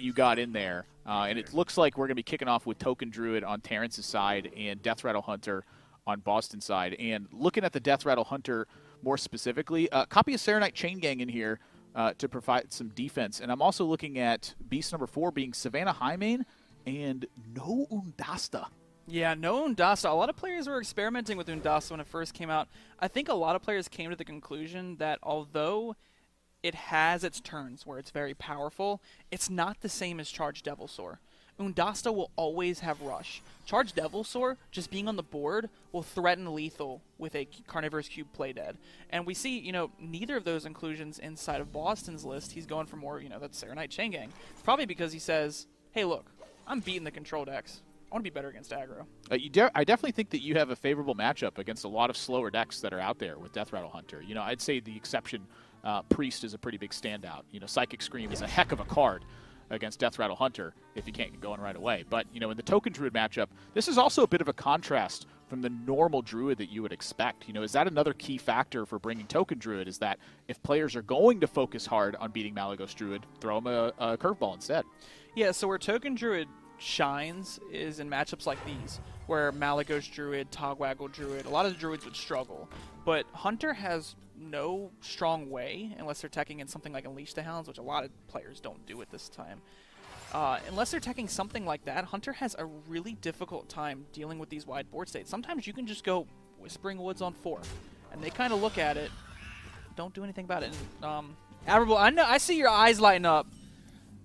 you got in there. And it looks like we're going to be kicking off with Token Druid on Terrence's side and Death Rattle Hunter on Bozzzton's side. And looking at the Death Rattle Hunter more specifically, copy of Serenite Chain Gang in here to provide some defense. And I'm also looking at beast number 4 being Savannah Highmane and no Undasta. Yeah, no Undasta. A lot of players were experimenting with Undasta when it first came out. I think a lot of players came to the conclusion that although it has its turns where it's very powerful, it's not the same as Charged Devilsaur. Undasta will always have Rush. Charged Devilsaur, just being on the board, will threaten lethal with a Carnivorous Cube playdead. And we see, neither of those inclusions inside of Bozzzton's list. He's going for more, that Serenite Chain Gang. Probably because he says, hey, look, I'm beating the control decks. I want to be better against aggro. I definitely think that you have a favorable matchup against a lot of slower decks that are out there with Death Rattle Hunter. I'd say the exception, Priest is a pretty big standout. Psychic Scream is a heck of a card against Death Rattle Hunter if you can't get going right away. But, in the Token Druid matchup, this is also a bit of a contrast from the normal Druid that you would expect. Is that another key factor for bringing Token Druid, is that if players are going to focus hard on beating Malygos Druid, throw them a curveball instead. Yeah, so where Token Druid shines is in matchups like these, where Malygos Druid, Togwaggle Druid, a lot of the Druids would struggle. But Hunter has no strong way, unless they're teching in something like Unleash the Hounds, which a lot of players don't do at this time. Unless they're teching something like that, Hunter has a really difficult time dealing with these wide board states. Sometimes you can just go Whispering Woods on 4, and they kind of look at it, don't do anything about it. Admirable, I see your eyes lighting up.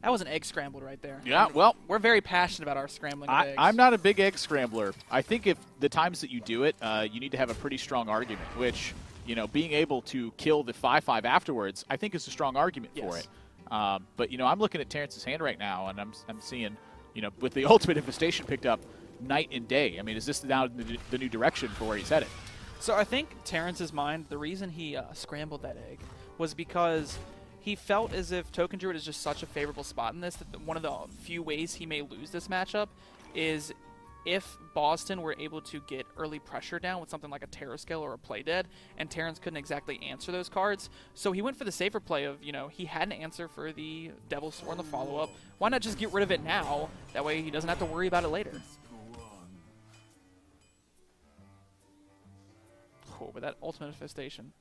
That was an egg scrambled right there. Yeah, well, we're very passionate about our scrambling of eggs. I'm not a big egg scrambler. I think if the times that you do it, you need to have a pretty strong argument, which, being able to kill the 5/5 afterwards, I think is a strong argument for it. But, I'm looking at Terrence's hand right now, and I'm seeing, with the Ultimate Infestation picked up night and day. I mean, is this now the new direction for where he's headed? So I think Terrence's mind, the reason he scrambled that egg was because he felt as if Token Druid is just such a favorable spot in this that one of the few ways he may lose this matchup is if Bozzzton were able to get early pressure down with something like a Terror Scale or a Playdead, and Terrence couldn't exactly answer those cards. So he went for the safer play of, he had an answer for the Devilsaur in the follow-up. Why not just get rid of it now? That way he doesn't have to worry about it later. Oh, but that Ultimate Infestation.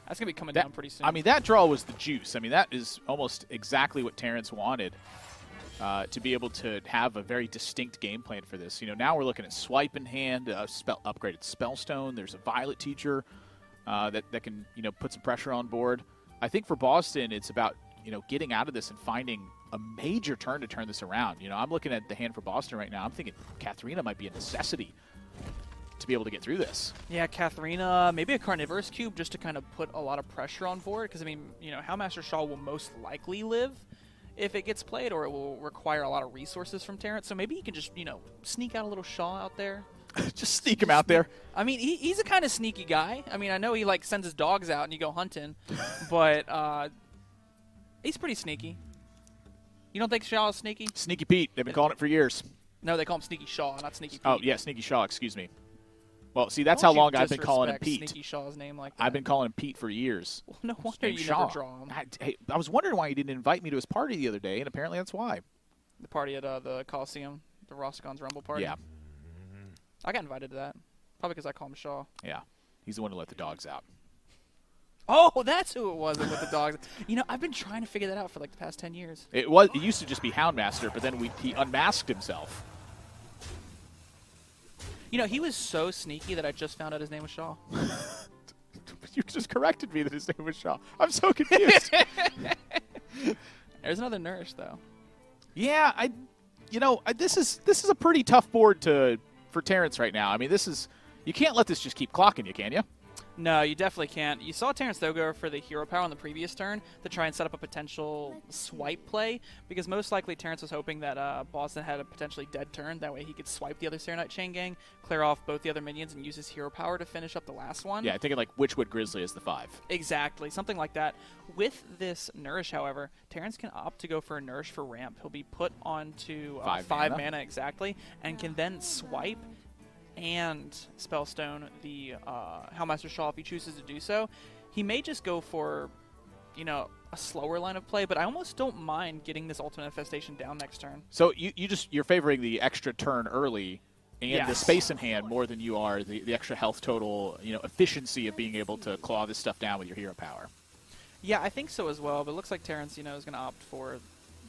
That's going to be coming down pretty soon. I mean, that draw was the juice. I mean, that is almost exactly what Terrence wanted, to be able to have a very distinct game plan for this. Now we're looking at Swipe in hand, upgraded Spellstone. There's a Violet Teacher that can, put some pressure on board. I think for Bozzzton, it's about, getting out of this and finding a major turn to turn this around. I'm looking at the hand for Bozzzton right now. I'm thinking Katharina might be a necessity to be able to get through this. Yeah, Katharina, maybe a Carnivorous Cube just to kind of put a lot of pressure on board, because, I mean, Houndmaster Shaw will most likely live if it gets played, or it will require a lot of resources from Terrence. So maybe he can just, sneak out a little Shaw out there. Just sneak him out there. I mean, he's a kind of sneaky guy. I mean, I know he, sends his dogs out and you go hunting, but he's pretty sneaky. You don't think Shaw is sneaky? Sneaky Pete. They've been calling it for years. No, they call him Sneaky Shaw, not Sneaky Pete. Oh, yeah, Sneaky Shaw, excuse me. Well, see, that's how long I've been calling him Pete. Sneaky Shaw's name like that. I've been calling him Pete for years. Well, no wonder you never draw him. I was wondering why he didn't invite me to his party the other day, and apparently that's why. The party at the Coliseum, the Roscoe's Rumble party? Yeah. I got invited to that. Probably because I call him Shaw. Yeah. He's the one who let the dogs out. Oh, that's who it was that let the dogs. I've been trying to figure that out for the past 10 years. It used to just be Houndmaster, but then he unmasked himself. He was so sneaky that I just found out his name was Shaw. You just corrected me that his name was Shaw. I'm so confused. There's another Nourish, though. Yeah, this is a pretty tough board for Terrence right now. I mean, you can't let this just keep clocking you, can you? No, you definitely can't. You saw Terrence, though, go for the hero power on the previous turn to try and set up a potential swipe play, because most likely Terrence was hoping that Bozzzton had a potentially dead turn. That way he could swipe the other Serenite Chain Gang, clear off both the other minions, and use his hero power to finish up the last one. Yeah, thinking like Witchwood Grizzly is the 5. Exactly, something like that. With this Nourish, however, Terrence can opt to go for a Nourish for ramp. He'll be put onto 5 mana exactly, and can then swipe and Spellstone the Houndmaster Shaw if he chooses to do so. He may just go for you know, a slower line of play, but I almost don't mind getting this Ultimate Infestation down next turn. So you're favoring the extra turn early and the space in hand more than you are the extra health total, you know, efficiency of being able to claw this stuff down with your hero power. Yeah, I think so as well, but it looks like Terrence, you know, is going to opt for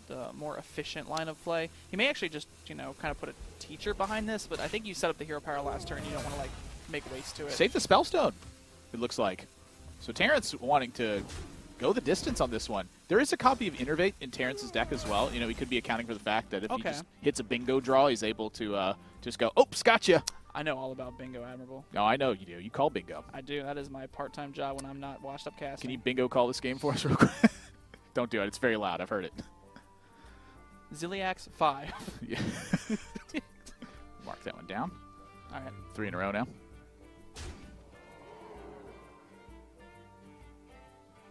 the more efficient line of play. He may actually just, you know, kind of put a teacher behind this, but I think you set up the hero power last turn. You don't want to, like, make waste to it. Save the Spellstone, it looks like. So Terrence wanting to go the distance on this one. There is a copy of Innervate in Terrence's deck as well. You know, he could be accounting for the fact that if he just hits a bingo draw, he's able to just go, oops, gotcha. I know all about bingo, Admirable. No, I know you do. You call bingo. I do. That is my part-time job when I'm not washed up casting. Can you bingo call this game for us real quick? Don't do it. It's very loud. I've heard it. Ziliax 5. Yeah. Mark that one down. All right. 3 in a row now.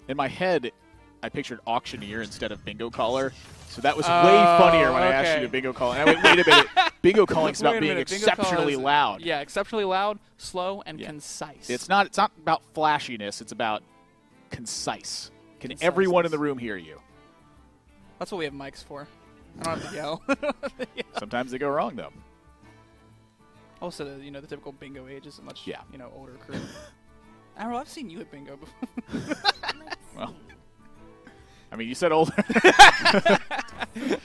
In my head, I pictured auctioneer instead of bingo caller. So that was way funnier when I asked you to bingo call. And I went, wait a minute. Bingo calling is about being exceptionally loud. Yeah, exceptionally loud, slow, and concise. It's not about flashiness. It's about concise. Can everyone in the room hear you? That's what we have mics for. I don't have to yell. Sometimes they go wrong, though. Also, you know, the typical bingo age is a much, you know, older crew. Arrow, I've seen you at bingo before. Well, I mean, you said older.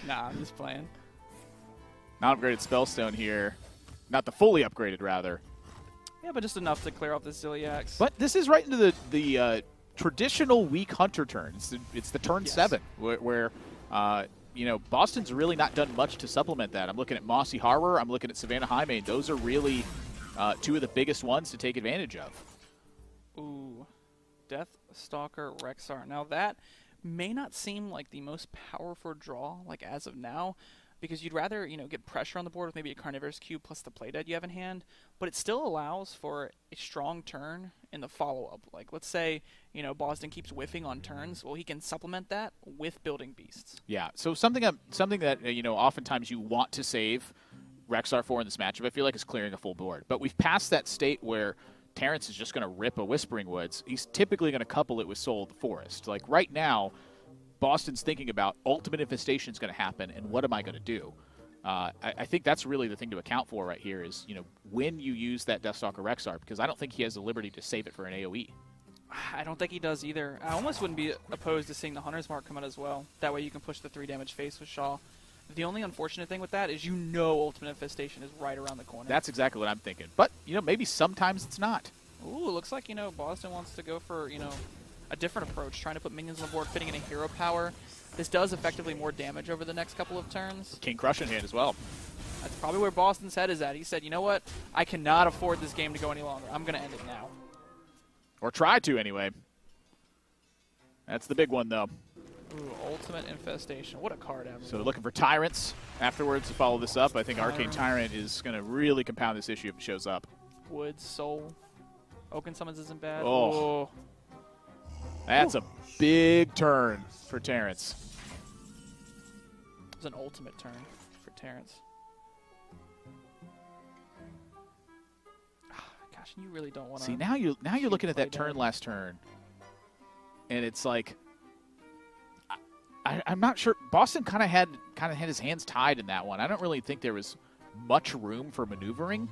Nah, I'm just playing. Not upgraded Spellstone here. Not the fully upgraded, rather. Yeah, but just enough to clear off the Ziliax. But this is right into the traditional weak Hunter turn. It's the turn 7, where you know, Bozzzton's really not done much to supplement that. I'm looking at Mossy Harbor. I'm looking at Savannah Highmane. Those are really two of the biggest ones to take advantage of. Ooh. Death Stalker Rexar. Now that may not seem like the most powerful draw, like as of now, because you'd rather, you know, get pressure on the board with maybe a Carnivorous Cube plus the Playdead you have in hand, but it still allows for a strong turn in the follow-up. Like, let's say, you know, Bozzzton keeps whiffing on turns. Well, he can supplement that with Building Beasts. Yeah, so something that, you know, oftentimes you want to save Rexar for in this matchup, I feel like, is clearing a full board. But we've passed that state where Terrence is just going to rip a Whispering Woods. He's typically going to couple it with Soul of the Forest. Like, right now, Bozzzton's thinking about Ultimate Infestation is going to happen, and what am I going to do? I think that's really the thing to account for right here is, you know, when you use that Deathstalker Rexar, because I don't think he has the liberty to save it for an AoE. I don't think he does either. I almost wouldn't be opposed to seeing the Hunter's Mark come out as well. That way you can push the 3 damage face with Shaw. The only unfortunate thing with that is, you know, Ultimate Infestation is right around the corner. That's exactly what I'm thinking. But, you know, maybe sometimes it's not. Ooh, looks like, you know, Bozzzton wants to go for, you know, a different approach, trying to put minions on the board, fitting in a hero power. This does effectively more damage over the next couple of turns. King Crush in hand as well. That's probably where Bozzzton's head is at. He said, you know what? I cannot afford this game to go any longer. I'm going to end it now. Or try to, anyway. That's the big one, though. Ooh, Ultimate Infestation. What a card, Admiral. So looking for Tyrants afterwards to follow this up. I think Arcane Tyrant is going to really compound this issue if it shows up. Woods, Soul. Oaken Summons isn't bad. Oh. That's a big turn for Terrence. It was an ultimate turn for Terrence. Gosh, you really don't want to. See, now you're looking at that turn last turn, and it's like I'm not sure. Bozzzton kind of had his hands tied in that one. I don't really think there was much room for maneuvering.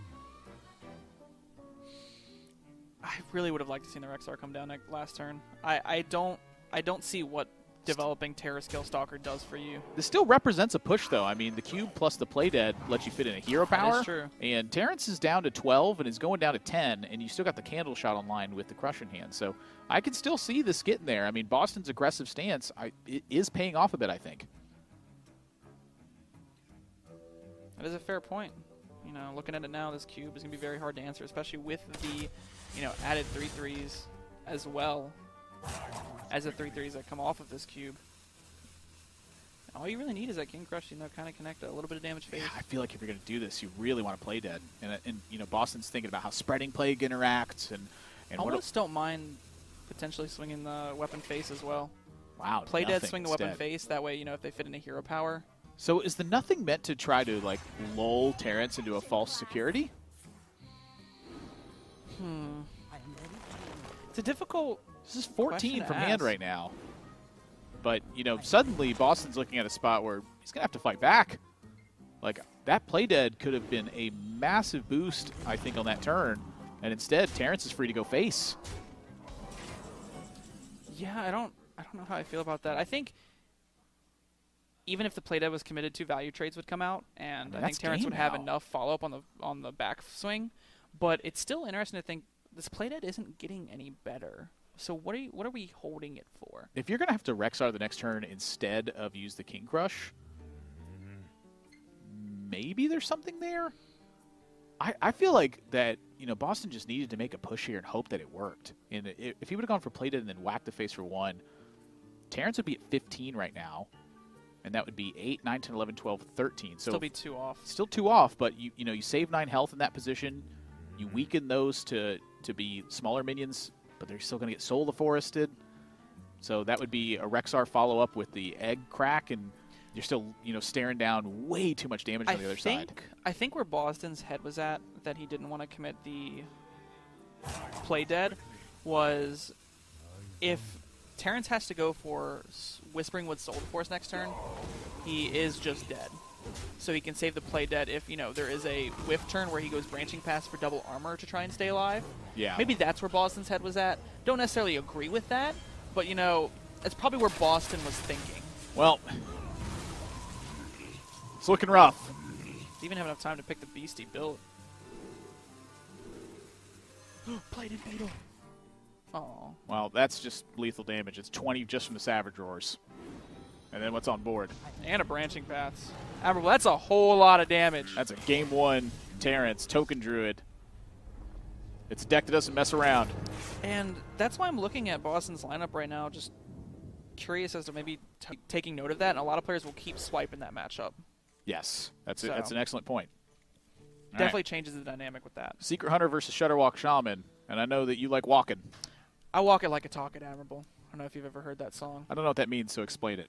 I really would have liked to see the Rexar come down last turn. I don't see what developing Terra Scale Stalker does for you. This still represents a push, though. I mean, the cube plus the Playdead lets you fit in a hero power. That is true. And Terrence is down to 12 and is going down to 10, and you still got the Candle Shot online with the Crush in hand. So I can still see this getting there. I mean, Bozzzton's aggressive stance it is paying off a bit, I think. That is a fair point. You know, looking at it now, this cube is going to be very hard to answer, especially with the, you know, added 3/3s as well as the 3/3s that come off of this cube. All you really need is that King Crush, you know, kind of connect a little bit of damage phase. Yeah, I feel like if you're going to do this, you really want to play dead. And you know, Bozzzton's thinking about how Spreading Plague interacts. And almost don't mind potentially swinging the weapon face as well. Wow. Play dead, swing the weapon face. That way, you know, if they fit in a hero power. So is the nothing meant to try to, like, lull Terrence into a false security? It's a difficult. This is 14 from hand right now. But, you know, suddenly Bozzzton's looking at a spot where he's going to have to fight back. Like, that play dead could have been a massive boost, I think, on that turn. And instead, Terrence is free to go face. Yeah, I don't know how I feel about that. I think even if the play dead was committed to, value trades would come out, and I think Terrence would have enough follow-up on the backswing. But it's still interesting to think this play dead isn't getting any better. So what are we holding it for? If you're going to have to Rexar the next turn instead of use the King Crush, maybe there's something there. I feel like that, you know, Bozzzton just needed to make a push here and hope that it worked. And if he would have gone for play dead and then whacked the face for 1, Terrence would be at 15 right now. And that would be 8, 9, 10, 11, 12, 13. So still be 2 off. Still 2 off, but you know, you save 9 health in that position. You weaken those to be smaller minions, but they're still going to get Soul the Forested. So that would be a Rexar follow-up with the Egg Crack, and you're still, you know, staring down way too much damage on the other side. I think where Bozzzton's head was at, that he didn't want to commit the play dead, was if Terrence has to go for Whispering Wood Soul Force next turn, he is just dead. So he can save the play dead if, you know, there is a whiff turn where he goes Branching Pass for double armor to try and stay alive. Yeah. Maybe that's where Bozzzton's head was at. Don't necessarily agree with that, but, you know, that's probably where Bozzzton was thinking. Well, it's looking rough. Didn't even have enough time to pick the beastie build. Plated Beetle. Oh. Well, that's just lethal damage. It's 20 just from the Savage Roars. And then what's on board? And a Branching Pass. Admirable. That's a whole lot of damage. That's a game 1 Terrence, Token Druid. It's a deck that doesn't mess around. And that's why I'm looking at Bozzzton's lineup right now, just curious as to maybe taking note of that. And a lot of players will keep swiping that matchup. Yes, that's an excellent point. Definitely changes the dynamic with that. Secret Hunter versus Shutterwalk Shaman. And I know that you like walking. I walk it like a talk it, Admirable. I don't know if you've ever heard that song. I don't know what that means, so explain it.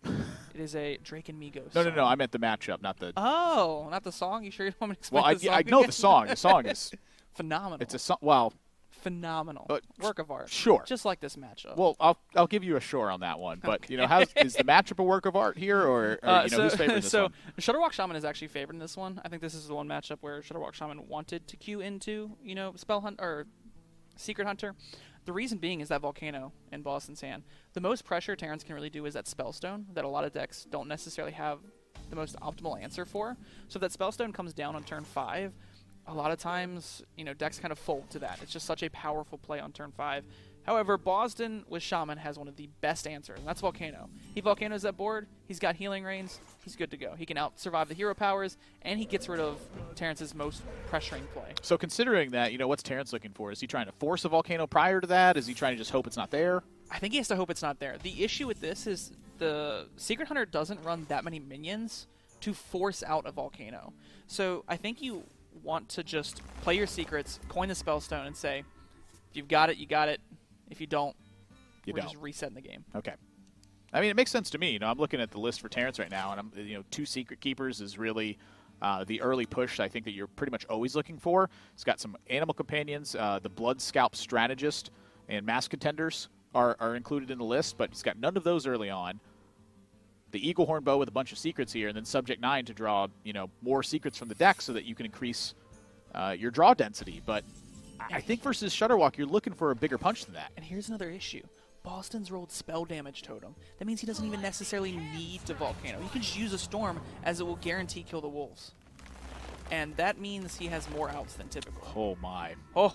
It is a Drake and Migos No, song. no, I meant the matchup, not the... Oh, not the song? You sure you don't want me to explain the song? Well, I know the song. The song is... Phenomenal. It's a song... Well... Phenomenal. Work of art. Sure. Just like this matchup. Well, I'll give you a sure on that one. But, okay. you know, is the matchup a work of art here, or you know, who's favoring this one? So, Shutterwalk Shaman is actually favored in this one. I think this is the one matchup where Shutterwalk Shaman wanted to queue into, you know, Spell Hunt or Secret Hunter. The reason being is that Volcano in Bozzzton's hand. The most pressure Terrence can really do is that Spellstone that a lot of decks don't necessarily have the most optimal answer for. So if that Spellstone comes down on turn 5, a lot of times, you know, decks kind of fold to that. It's just such a powerful play on turn 5. However, Bozzzton with Shaman has one of the best answers, and that's Volcano. He Volcanoes that board, he's got Healing Rains, he's good to go. He can out-survive the hero powers, and he gets rid of Terrence's most pressuring play. So considering that, you know, what's Terrence looking for? Is he trying to force a Volcano prior to that? Is he trying to just hope it's not there? I think he has to hope it's not there. The issue with this is the Secret Hunter doesn't run that many minions to force out a Volcano. So I think you want to just play your secrets, coin the Spellstone, and say, if you've got it, you got it. If you don't, we're just resetting the game. Okay. I mean, it makes sense to me. You know, I'm looking at the list for Terrence right now, and I'm, you know, 2 Secret Keepers is really the early push I think that you're pretty much always looking for. It's got some Animal Companions, the Blood Scalp Strategist, and Mass Contenders are included in the list, but he's got none of those early on. The Eagle Horn Bow with a bunch of secrets here, and then Subject 9 to draw, you know, more secrets from the deck so that you can increase your draw density. But I think versus Shutterwalk, you're looking for a bigger punch than that. And here's another issue. Bozzzton's rolled Spell Damage Totem. That means he doesn't even necessarily need to Volcano. He can just use a Storm, as it will guarantee kill the Wolves. And that means he has more outs than typical. Oh, my. Oh,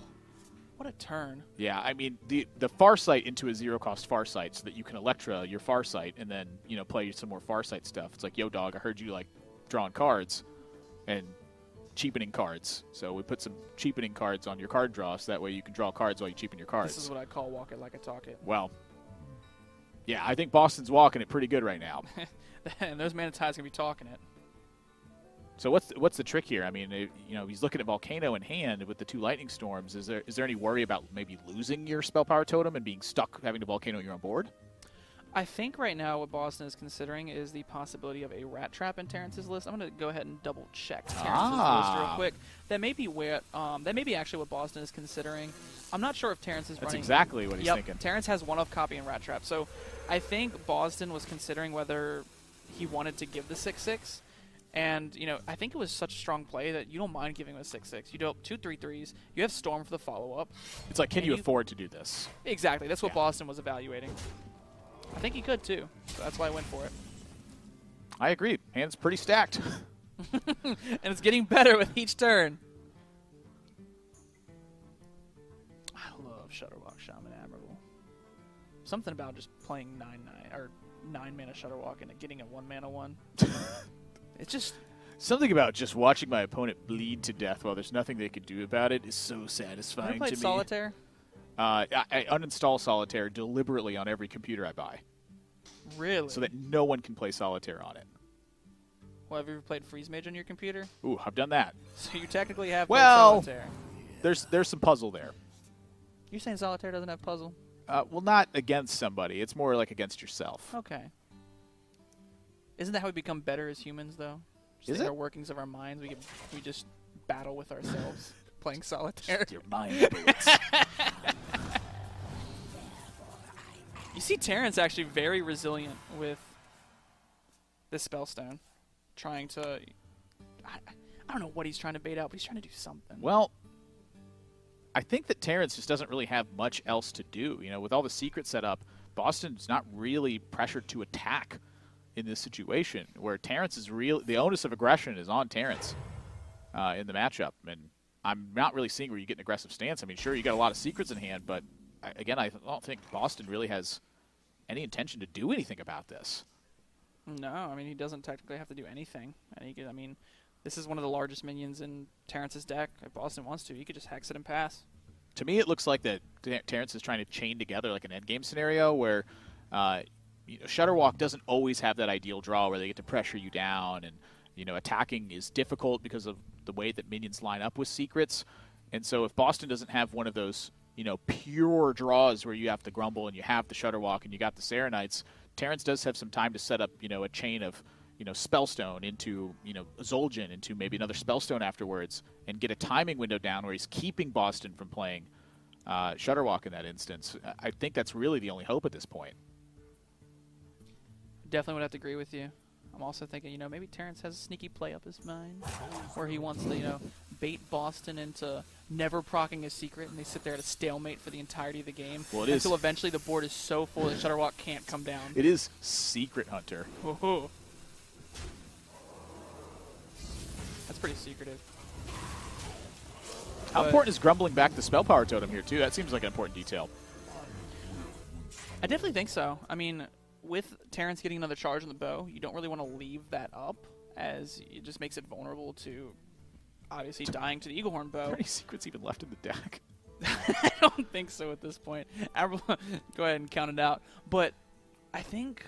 what a turn. Yeah, I mean, the Farsight into a 0-cost Farsight so that you can Electra your Farsight and then, you know, play some more Farsight stuff. It's like, yo, dog, I heard you like drawing cards and cheapening cards. So we put some cheapening cards on your card draw so that way you can draw cards while you cheapen your cards. This is what I call walk it like I talk it. Well, yeah, I think Boston's walking it pretty good right now. And those Mana Tide's going to be talking it. So what's the trick here? I mean, you know, he's looking at Volcano in hand with the 2 Lightning Storms. Is there any worry about maybe losing your Spell Power Totem and being stuck having to Volcano your own board? I think right now what Bozzzton is considering is the possibility of a Rat Trap in Terrence's list. I'm going to go ahead and double check Terrence's list real quick. That may be where that may be actually what Bozzzton is considering. I'm not sure if Terrence is That's running. exactly what he's thinking. Terrence has one-off copy and Rat Trap. So I think Bozzzton was considering whether he wanted to give the 6/6. And, you know, I think it was such a strong play that you don't mind giving him a 6/6. You do 2 3/3s. You have Storm for the follow-up. It's like, can you afford to do this? Exactly. That's what Bozzzton was evaluating. I think he could, too. So that's why I went for it. I agree. Hand's pretty stacked. And it's getting better with each turn. I love Shutterwalk Shaman Admirable. Something about just playing 9-mana Shutterwalk and getting a 1-mana one. It's just something about just watching my opponent bleed to death while there's nothing they could do about it is so satisfying to me. Have you played Solitaire? I uninstall Solitaire deliberately on every computer I buy. Really? So that no one can play Solitaire on it. Well, have you ever played Freeze Mage on your computer? Ooh, I've done that. So you technically have played Solitaire. There's some puzzle there. You're saying Solitaire doesn't have puzzle? Well, not against somebody. It's more like against yourself. Okay. Isn't that how we become better as humans, though? Just our workings of our minds. We just battle with ourselves playing Solitaire. Just your mind bullets. You see Terrence actually very resilient with this Spellstone. Trying to... I don't know what he's trying to bait out, but he's trying to do something. Well, I think that Terrence just doesn't really have much else to do. You know, with all the secrets set up, Bozzzton's not really pressured to attack in this situation, where Terrence is the onus of aggression is on Terrence in the matchup. And I'm not really seeing where you get an aggressive stance. I mean, sure, you got a lot of secrets in hand, but again, I don't think Bozzzton really has any intention to do anything about this. No, I mean, he doesn't technically have to do anything. I mean, this is one of the largest minions in Terrence's deck. If Bozzzton wants to, he could just hex it and pass. To me, it looks like that Terrence is trying to chain together like an endgame scenario where you know, Shutterwalk doesn't always have that ideal draw where they get to pressure you down, and you know, attacking is difficult because of the way that minions line up with secrets. And so if Bozzzton doesn't have one of those, you know, pure draws where you have to grumble and you have the Shutterwalk and you got the Serenites, Terrence does have some time to set up, you know, a chain of, you know, Spellstone into, you know, Zul'jin into maybe another Spellstone afterwards, and get a timing window down where he's keeping Bozzzton from playing Shutterwalk in that instance. I think that's really the only hope at this point. Definitely would have to agree with you. I'm also thinking, you know, maybe Terrence has a sneaky play up his mind where he wants to, you know, bait Bozzzton into never proccing a secret, and they sit there at a stalemate for the entirety of the game until eventually the board is so full that Shutterwalk can't come down. It is Secret Hunter. Whoa. That's pretty secretive. How important is grumbling back the spell power totem here, too? That seems like an important detail. I definitely think so. I mean, with Terrence getting another charge on the bow, you don't really want to leave that up, as it just makes it vulnerable to obviously dying to the Eaglehorn bow. Are there any secrets even left in the deck? I don't think so at this point. Go ahead and count it out. But I think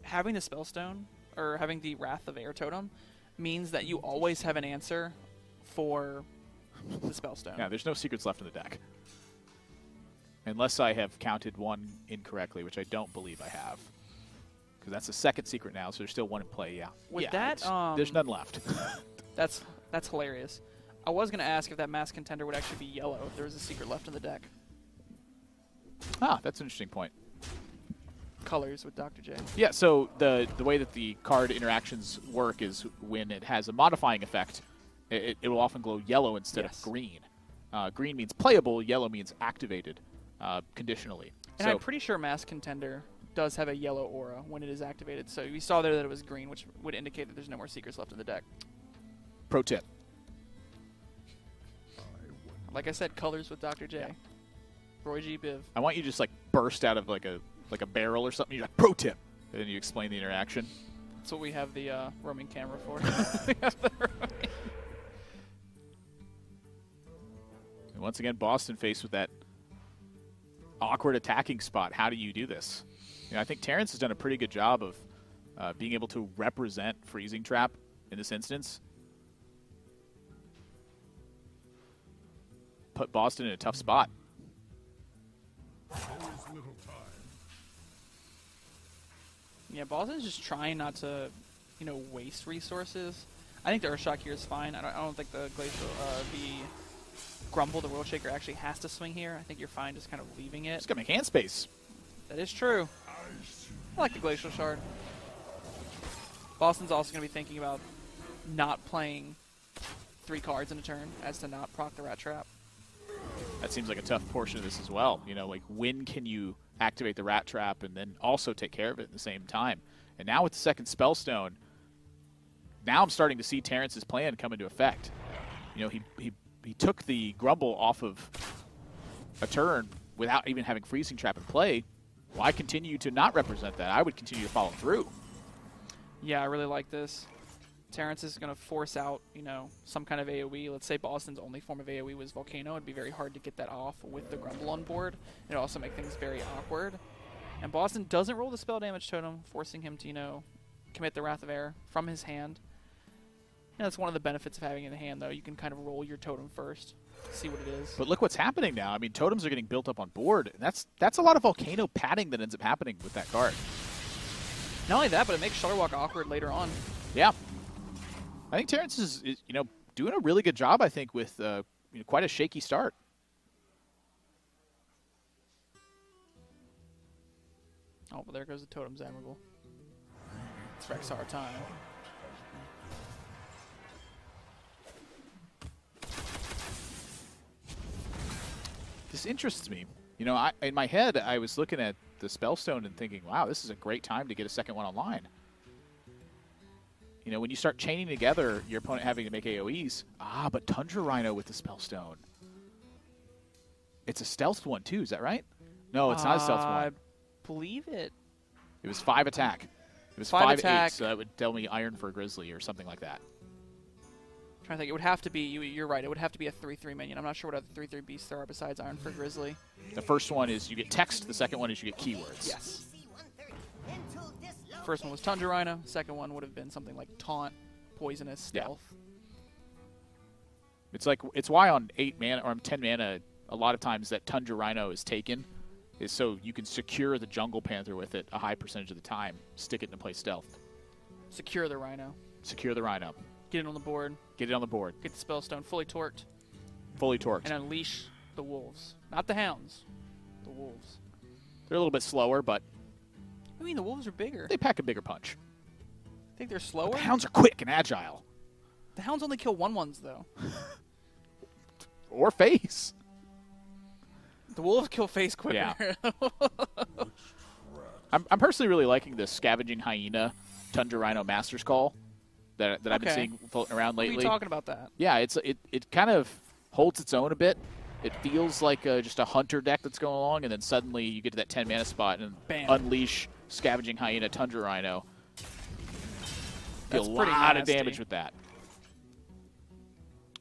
having the Spellstone, or having the Wrath of Air totem, means that you always have an answer for the Spellstone. Yeah, there's no secrets left in the deck. Unless I have counted one incorrectly, which I don't believe I have. Because that's the second secret now, so there's still one in play, yeah. With that, there's none left. That's hilarious. I was going to ask if that Mass Contender would actually be yellow if there was a secret left in the deck. Ah, that's an interesting point. Colors with Dr. J. Yeah, so the way that the card interactions work is when it has a modifying effect, it will often glow yellow instead of green. Green means playable, yellow means activated conditionally. And so I'm pretty sure Mass Contender does have a yellow aura when it is activated. So we saw there that it was green, which would indicate that there's no more secrets left in the deck. Pro tip. Like I said, colors with Dr. J. Yeah. Roy G. Biv. I want you to just like burst out of like a barrel or something. You're like, pro tip. And then you explain the interaction. That's what we have the roaming camera for. And once again, Bozzzton faced with that awkward attacking spot. How do you do this? You know, I think Terrence has done a pretty good job of being able to represent Freezing Trap in this instance. Put Bozzzton in a tough spot. Yeah, Bozzzton's just trying not to, you know, waste resources. I think the Earthshock here is fine. I don't think the Glacial, Grumble, the World Shaker, actually has to swing here. I think you're fine just kind of leaving it. It's going to make hand space. That is true. I like the Glacial Shard. Bozzzton's also going to be thinking about not playing 3 cards in a turn as to not proc the Rat Trap. That seems like a tough portion of this as well. You know, like when can you activate the Rat Trap and then also take care of it at the same time? And now with the second Spellstone, now I'm starting to see Terrence's plan come into effect. You know, he took the Grumble off of a turn without even having Freezing Trap in play. Why continue to not represent that? I would continue to follow through. Yeah, I really like this. Terrence is going to force out, you know, some kind of AoE. Let's say Bozzzton's only form of AoE was Volcano. It'd be very hard to get that off with the Grumble on board. It'd also make things very awkward. And Bozzzton doesn't roll the spell damage totem, forcing him to, you know, commit the Wrath of Air from his hand. And that's one of the benefits of having it in the hand, though. You can kind of roll your totem first, see what it is. But look what's happening now. I mean, totems are getting built up on board. And that's a lot of Volcano padding that ends up happening with that card. Not only that, but it makes Shutterwalk awkward later on. Yeah. I think Terrence is you know, doing a really good job, I think, with you know, quite a shaky start. Oh, but there goes the Totem's Admirable. It's Rexar time. This interests me. You know, in my head, I was looking at the Spellstone and thinking, wow, this is a great time to get a second one online. You know, when you start chaining together your opponent having to make AoEs. Ah, but Tundra Rhino with the Spellstone. It's a stealth one, too. Is that right? No, it's not a stealth one. I believe it. It was 5 attack. It was 5 5/8, attack. so that would tell me Iron for a Grizzly or something like that. I'm trying to think. It would have to be, you're right, it would have to be a 3/3 minion. I'm not sure what other 3/3 beasts there are besides Iron for Grizzly. The first one is you get text. The second one is you get keywords. Yes. First one was Tundra Rhino. Second one would have been something like Taunt, Poisonous, Stealth. It's like it's why on 8 mana or 10 mana, a lot of times that Tundra Rhino is taken, is so you can secure the Jungle Panther with it a high percentage of the time. Stick it into play stealth. Secure the Rhino. Secure the Rhino. Get it on the board. Get it on the board. Get the Spellstone fully torqued. Fully torqued. And unleash the wolves. Not the hounds. The wolves. They're a little bit slower, but I mean, the wolves are bigger. they pack a bigger punch. Think they're slower? The hounds are quick and agile. The hounds only kill 1/1s, though. Or face. The wolves kill face quicker. Yeah. I'm personally really liking the Scavenging Hyena Tundra Rhino Master's Call that I've been seeing floating around lately. What are you talking about that? Yeah, it kind of holds its own a bit. It feels like just a hunter deck that's going along, and then suddenly you get to that 10 mana spot and Bam. unleash Scavenging Hyena Tundra Rhino. That's a pretty lot of nasty. damage with that.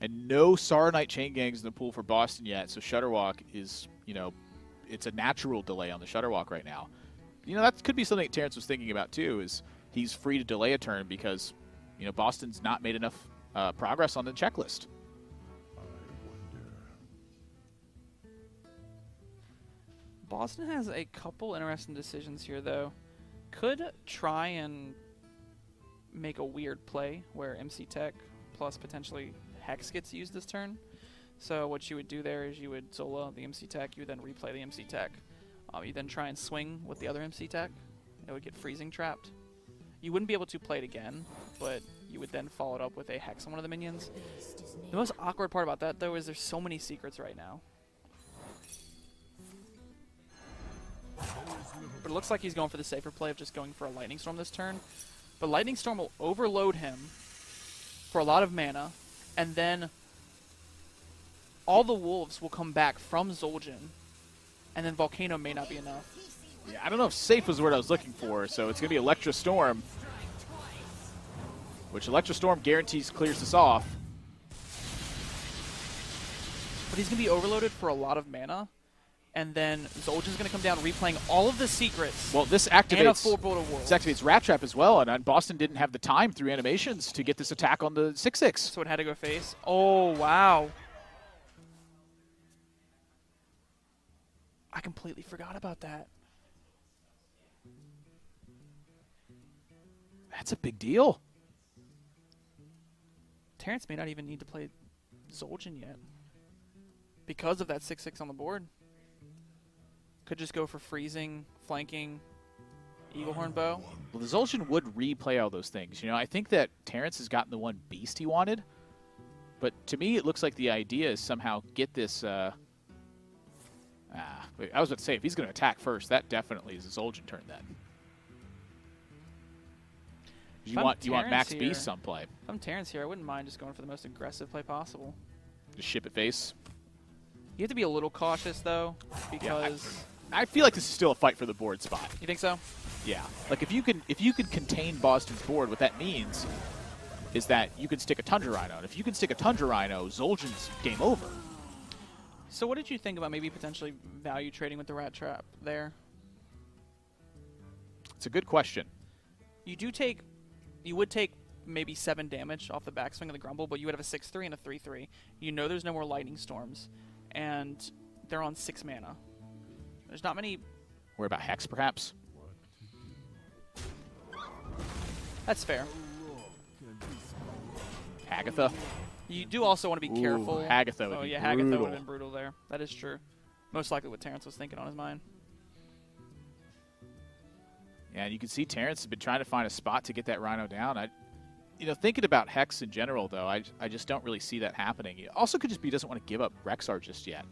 And no Saronite Chain Gangs in the pool for Bozzzton yet, so Shutterwalk is, you know, it's a natural delay on the Shutterwalk right now. You know, that could be something Terrence was thinking about too, is he's free to delay a turn because, you know, Boston's not made enough progress on the checklist. Bozzzton has a couple interesting decisions here, though. Could try and make a weird play where MC Tech plus potentially Hex gets used this turn. So what you would do there is you would Zola the MC Tech, you would then replay the MC Tech. You then try and swing with the other MC Tech. It would get freezing trapped. You wouldn't be able to play it again, but you would then follow it up with a Hex on one of the minions. The most awkward part about that, though, is there's so many secrets right now. But it looks like he's going for the safer play of just going for a Lightning Storm this turn. But Lightning Storm will overload him for a lot of mana, and then all the wolves will come back from Zul'jin, and then Volcano may not be enough. Yeah, I don't know if safe was the word I was looking for, so it's going to be Electro Storm, which Electro Storm guarantees clears this off. But he's going to be overloaded for a lot of mana, and then Zul'jin's going to come down replaying all of the secrets. Well, this activates, and a full Bolt of Wolves. This activates Rat Trap as well, and Boston didn't have the time through animations to get this attack on the 6/6. So it had to go face. Oh, wow. I completely forgot about that. That's a big deal. Terrence may not even need to play Zul'jin yet. because of that 6/6 on the board. Could just go for freezing, flanking, Eaglehorn Bow. Well, the Zul'jin would replay all those things. You know, I think that Terrence has gotten the one beast he wanted, but to me it looks like the idea is somehow get this. I was about to say, if he's going to attack first, that definitely is a Zul'jin turn then. You want max here, beast some play. If I'm Terrence here, I wouldn't mind just going for the most aggressive play possible. Just ship it face. You have to be a little cautious though, because I feel like this is still a fight for the board spot. You think so? Yeah. Like if you can contain Bozzdton's board, what that means is that you can stick a Tundra Rhino. And if you can stick a Tundra Rhino, Zul'jin's game over. So what did you think about maybe potentially value trading with the Rat Trap there? It's a good question. You would take maybe 7 damage off the backswing of the Grumble, but you would have a 6/3 and a 3/3. You know there's no more Lightning Storms, and they're on 6 mana. There's not many. Worry about Hex, perhaps? That's fair. Hagatha? You do also want to be careful. Hagatha would be yeah, brutal. Hagatha would have been brutal there. That is true. Most likely what Terrence was thinking on his mind. Yeah, and you can see Terrence has been trying to find a spot to get that Rhino down. Thinking about Hex in general, though, I just don't really see that happening. It also could just be he doesn't want to give up Rexar just yet.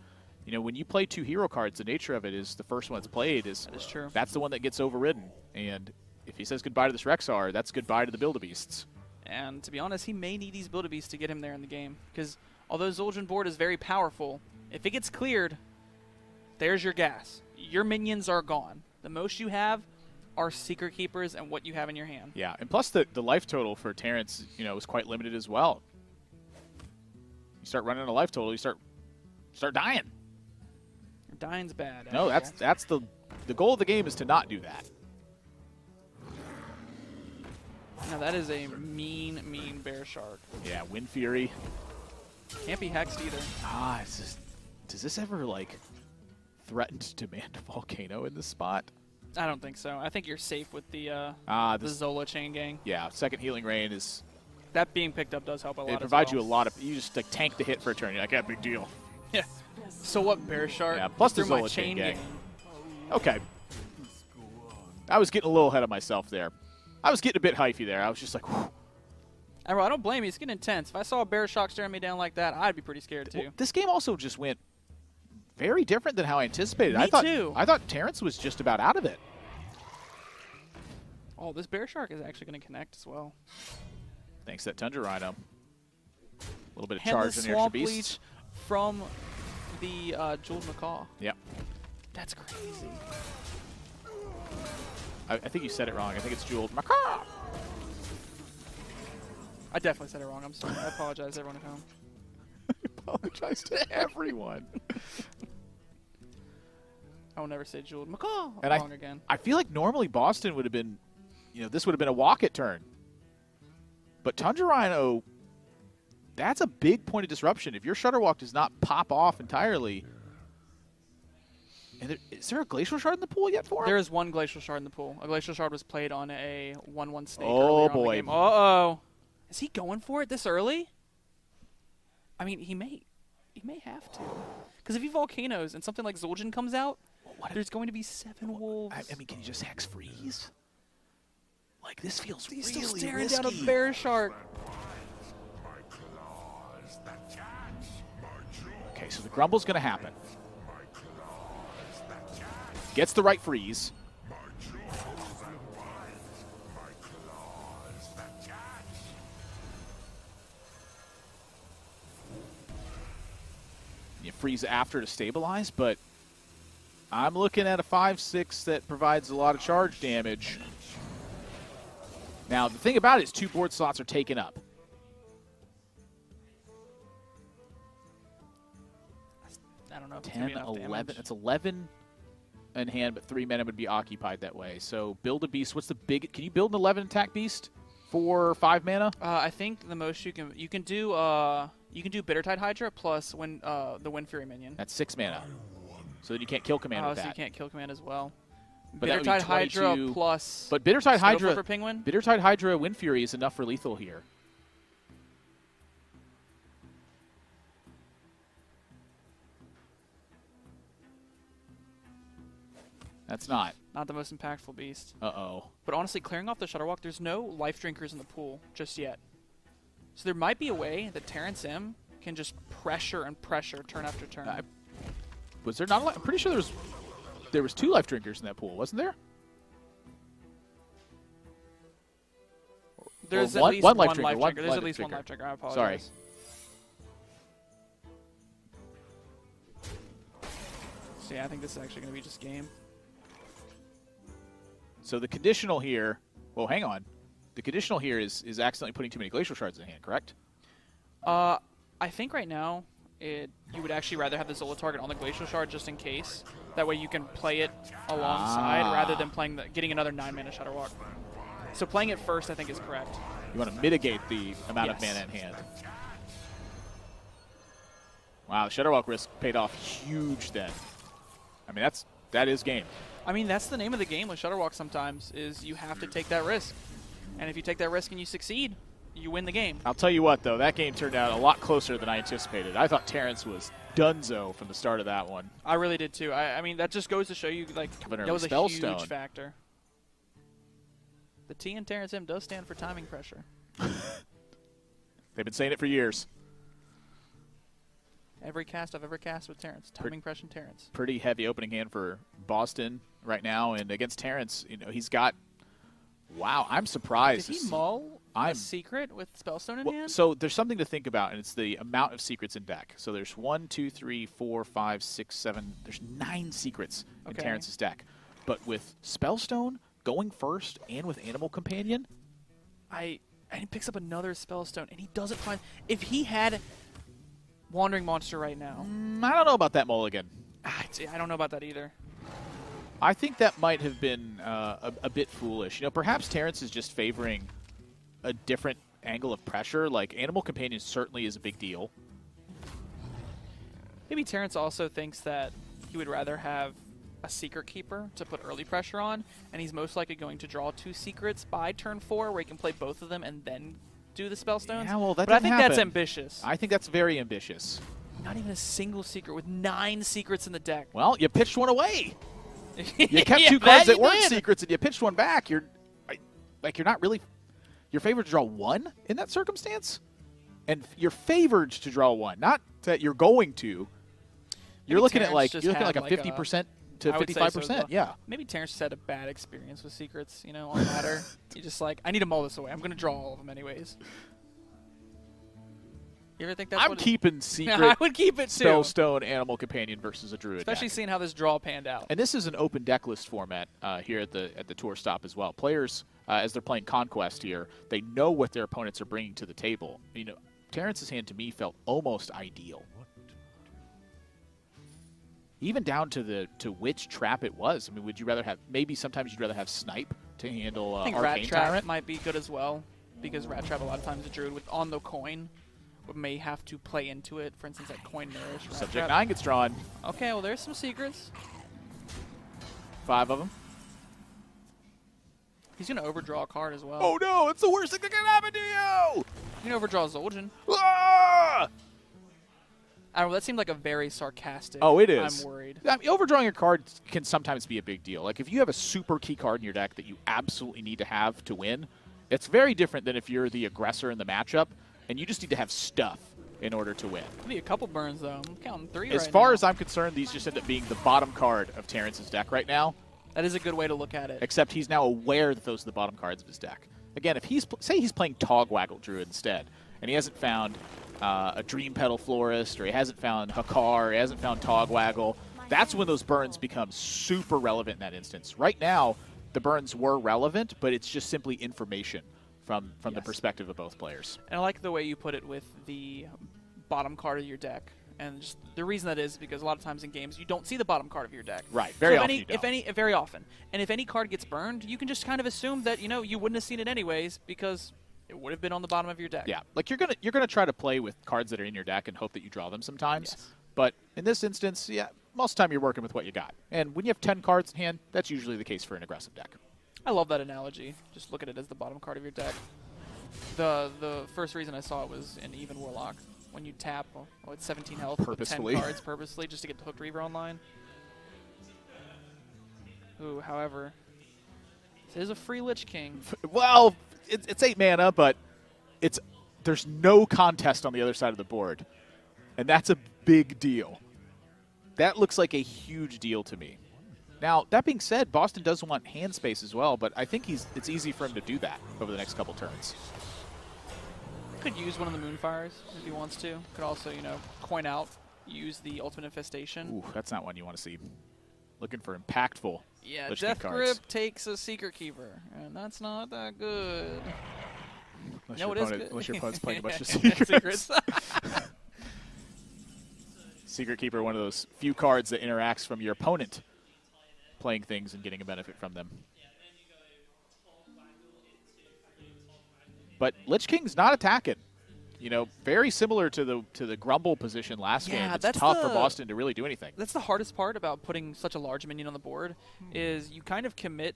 You know, when you play 2 hero cards, the nature of it is the first one that's played is that is true. That's the one that gets overridden. And if he says goodbye to this Rexar, that's goodbye to the Build-A-Beasts. And to be honest, he may need these Build-A-Beasts to get him there in the game. Because although Zul'jin board is very powerful, if it gets cleared, there's your gas. Your minions are gone. The most you have are Secret Keepers and what you have in your hand. Yeah, and plus the life total for Terrence, is quite limited as well. You start running a life total, you start dying. Dying's bad. No, that's the goal of the game is to not do that. Now that is a mean Bear Shark. Yeah, Wind Fury. Can't be hexed either. Does this ever threaten to demand a volcano in this spot? I don't think so. I think you're safe with the Zola Chain Gang. Yeah, second Healing Rain is... That being picked up does help a lot. It provides you a lot of... You just tank the hit for a turn. You're like, yeah, big deal. Yeah. So what, Bear Shark? Yeah, plus the Zola Chain Gang. Okay. I was getting a little ahead of myself there. I was getting a bit hypey there. I was just like, whew. I don't blame you. It's getting intense. If I saw a Bear Shark staring me down like that, I'd be pretty scared too. Well, this game also just went very different than how I anticipated. Me too. I thought Terrence was just about out of it. Oh, this Bear Shark is actually going to connect as well. Thanks to that Tundra Rhino. A little bit of Handless charge in the extra Swamp beasts. Leech from the Jeweled Macaw. Yep. That's crazy. I think you said it wrong. I think it's Jeweled Macaw. I definitely said it wrong. I'm sorry. I apologize to everyone at home. I apologize to everyone. I will never say Jeweled Macaw wrong again. I feel like normally Bozzdton would have been, this would have been a walk-it turn. But Tundra Rhino, that's a big point of disruption. If your Shutterwalk does not pop off entirely, and is there a Glacial Shard in the pool yet for him? There is one Glacial Shard in the pool. A Glacial Shard was played on a 1/1 snake. Oh boy! Uh-oh. Is he going for it this early? I mean, he may have to. Because if he volcanoes and something like Zul'jin comes out, there's going to be 7 wolves. I mean, can you just Hex Freeze? Like, this feels He's really still staring risky. down a Bear Shark. Okay, so the Grumble's going to happen. Gets the right freeze. You freeze after to stabilize, but I'm looking at a 5/6 that provides a lot of charge damage. Now, the thing about it is 2 board slots are taken up. I don't know. 10, 11. It's 11 in hand, but 3 mana would be occupied that way. So build a beast. What's the big? Can you build an 11 attack beast for 5 mana? I think the most you can do Bittertide Hydra plus the Wind Fury minion. That's 6 mana. So then you can't kill command with so that. you can't kill command as well. But Bittertide Hydra plus. But Bittertide Hydra. Penguin? Bittertide Hydra Wind Fury is enough for lethal here. That's not. Not the most impactful beast. Uh-oh. But honestly, clearing off the Shutterwalk, there's no life drinkers in the pool just yet. So there might be a way that Terrencem can just pressure and pressure turn after turn. Was there not I'm pretty sure there was 2 life drinkers in that pool, wasn't there? There's Or at least one one life life drinker. drinker. There's at least one life drinker. I apologize. Sorry. So yeah, I think this is actually going to be just game. So the conditional here, well, hang on. The conditional here is accidentally putting too many glacial shards in hand, correct? I think right now you would actually rather have the Zola target on the glacial shard just in case. That way you can play it alongside rather than getting another 9-mana Shutterwalk. So playing it first, I think, is correct. You want to mitigate the amount of mana in hand. Wow, the Shutterwalk risk paid off huge then. I mean, that is game. I mean, that's the name of the game with Shutterwalk sometimes, is you have to take that risk. And if you take that risk and you succeed, you win the game. I'll tell you what, though, that game turned out a lot closer than I anticipated. I thought Terrence was donezo from the start of that one. I really did, too. I mean, that just goes to show you, like, that was a huge factor. The T in Terrencem does stand for timing pressure. They've been saying it for years. Every cast I've ever cast with Terrence. Timing pressure and Terrence. Pretty heavy opening hand for Bozzzton right now. And against Terrence, you know, he's got... Wow, I'm surprised. Did he mull a secret with Spellstone in hand? So there's something to think about, and it's the amount of secrets in deck. So there's 1, 2, 3, 4, 5, 6, 7. There's 9 secrets in Terrence's deck. But with Spellstone going first and with Animal Companion... And he picks up another Spellstone, and he doesn't find... If he had Wandering Monster right now... I don't know about that mulligan. I don't know about that either. I think that might have been a bit foolish. You know, perhaps Terrence is just favoring a different angle of pressure. Like, Animal Companion certainly is a big deal. Maybe Terrence also thinks that he would rather have a Secret Keeper to put early pressure on, and he's most likely going to draw 2 secrets by turn 4, where he can play both of them and then do the Spellstones. Yeah, well, but I think that's ambitious. I think that's very ambitious. Not even a single secret with 9 secrets in the deck. Well, you pitched one away. You kept 2 cards that weren't secrets, and you pitched one back. You're not really... You're favored to draw 1 in that circumstance? And you're favored to draw 1, not that you're going to. You're looking at like a 50% to 55%. So, yeah. Maybe Terrence just had a bad experience with secrets, you know, on ladder. He just like, I need to mull this away. I'm going to draw all of them anyways. You ever think that's I'm keeping secret I would keep it too. Spellstone Animal Companion versus a Druid Especially deck. seeing how this draw panned out. And this is an open deck list format here at the tour stop as well. Players, as they're playing Conquest here, they know what their opponents are bringing to the table. You know, Terrence's hand to me felt almost ideal. Even down to which trap it was. I mean, would you rather have, maybe sometimes you'd rather have Snipe to handle I think Arcane Rat Trap Tyrant? might be good as well, because Rat Trap a lot of times a Druid with on the coin may have to play into it. For instance, like Coin Nourish. Subject Trap. 9 gets drawn. Okay, well there's some secrets. 5 of them. He's going to overdraw a card as well. Oh no, it's the worst thing that can happen to you! You can overdraw Zul'jin. Ah! I don't know, that seemed like a very sarcastic. Oh, it is. I'm worried. I mean, overdrawing a card can sometimes be a big deal. Like, if you have a super key card in your deck that you absolutely need to have to win, it's very different than if you're the aggressor in the matchup, and you just need to have stuff in order to win. Maybe a couple burns, though. I'm counting 3 As far as I'm concerned, these just end up being the bottom card of Terrence's deck right now. That is a good way to look at it. Except he's now aware that those are the bottom cards of his deck. Again, if he's say he's playing Togwaggle Druid instead, and he hasn't found a Dream Petal Florist, or he hasn't found Hakar, or he hasn't found Togwaggle, that's when those burns become super relevant in that instance. Right now, the burns were relevant, but it's just simply information from the perspective of both players. And I like the way you put it with the bottom card of your deck. And just the reason that is because a lot of times in games you don't see the bottom card of your deck. Right, very often you don't. Very often. And if any card gets burned, you can just kind of assume that, you know, you wouldn't have seen it anyways because it would have been on the bottom of your deck. Yeah, like you're gonna try to play with cards that are in your deck and hope that you draw them sometimes. Yes. But in this instance, yeah, most of the time you're working with what you got. And when you have 10 cards in hand, that's usually the case for an aggressive deck. I love that analogy. Just look at it as the bottom card of your deck. The first reason I saw it was in Even Warlock. When you tap, it's 17 health with 10 cards purposely just to get the Hooked Reaver online. Ooh, however, this is a free Lich King. Well, it's 8 mana, but there's no contest on the other side of the board, and that's a big deal. That looks like a huge deal to me. Now, that being said, Bozzzton does want hand space as well, but I think it's easy for him to do that over the next couple turns. Could use one of the Moonfires if he wants to. Could also, coin out, use the Ultimate Infestation. Ooh, that's not one you want to see. Looking for impactful Yeah, Lich King Death cards. Grip takes a Secret Keeper, and that's not that good. Unless your opponent's playing a bunch of secrets. Secret Keeper, one of those few cards that interacts from your opponent playing things and getting a benefit from them. But Lich King's not attacking. Very similar to the Grumble position last game. It's tough for Bozzzton to really do anything. That's the hardest part about putting such a large minion on the board, is you kind of commit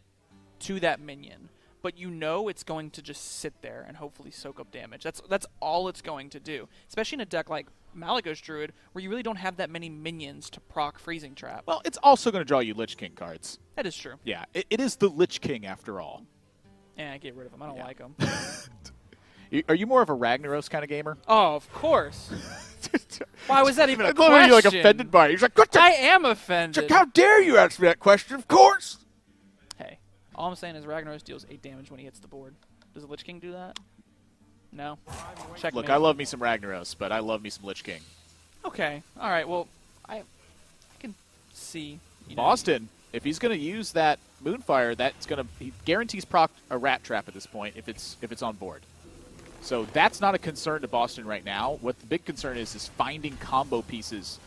to that minion, but it's going to just sit there and hopefully soak up damage. That's all it's going to do, especially in a deck like Malagos Druid, where you really don't have that many minions to proc Freezing Trap. Well, it's also going to draw you Lich King cards. That is true. Yeah, it is the Lich King after all. Yeah, get rid of them. I don't like them. Are you more of a Ragnaros kind of gamer? Oh, of course. Why was that even a question? You're like offended by it. He's like, I am offended. How dare you ask me that question? Of course. Hey, all I'm saying is Ragnaros deals 8 damage when he hits the board. Does the Lich King do that? No. Checkmate. Look, I love me some Ragnaros, but I love me some Lich King. Okay. All right. Well, I can see. Bozzzton, if he's going to use that Moonfire, he guarantees proc a Rat Trap at this point if it's on board. So that's not a concern to Bozzzton right now. What the big concern is finding combo pieces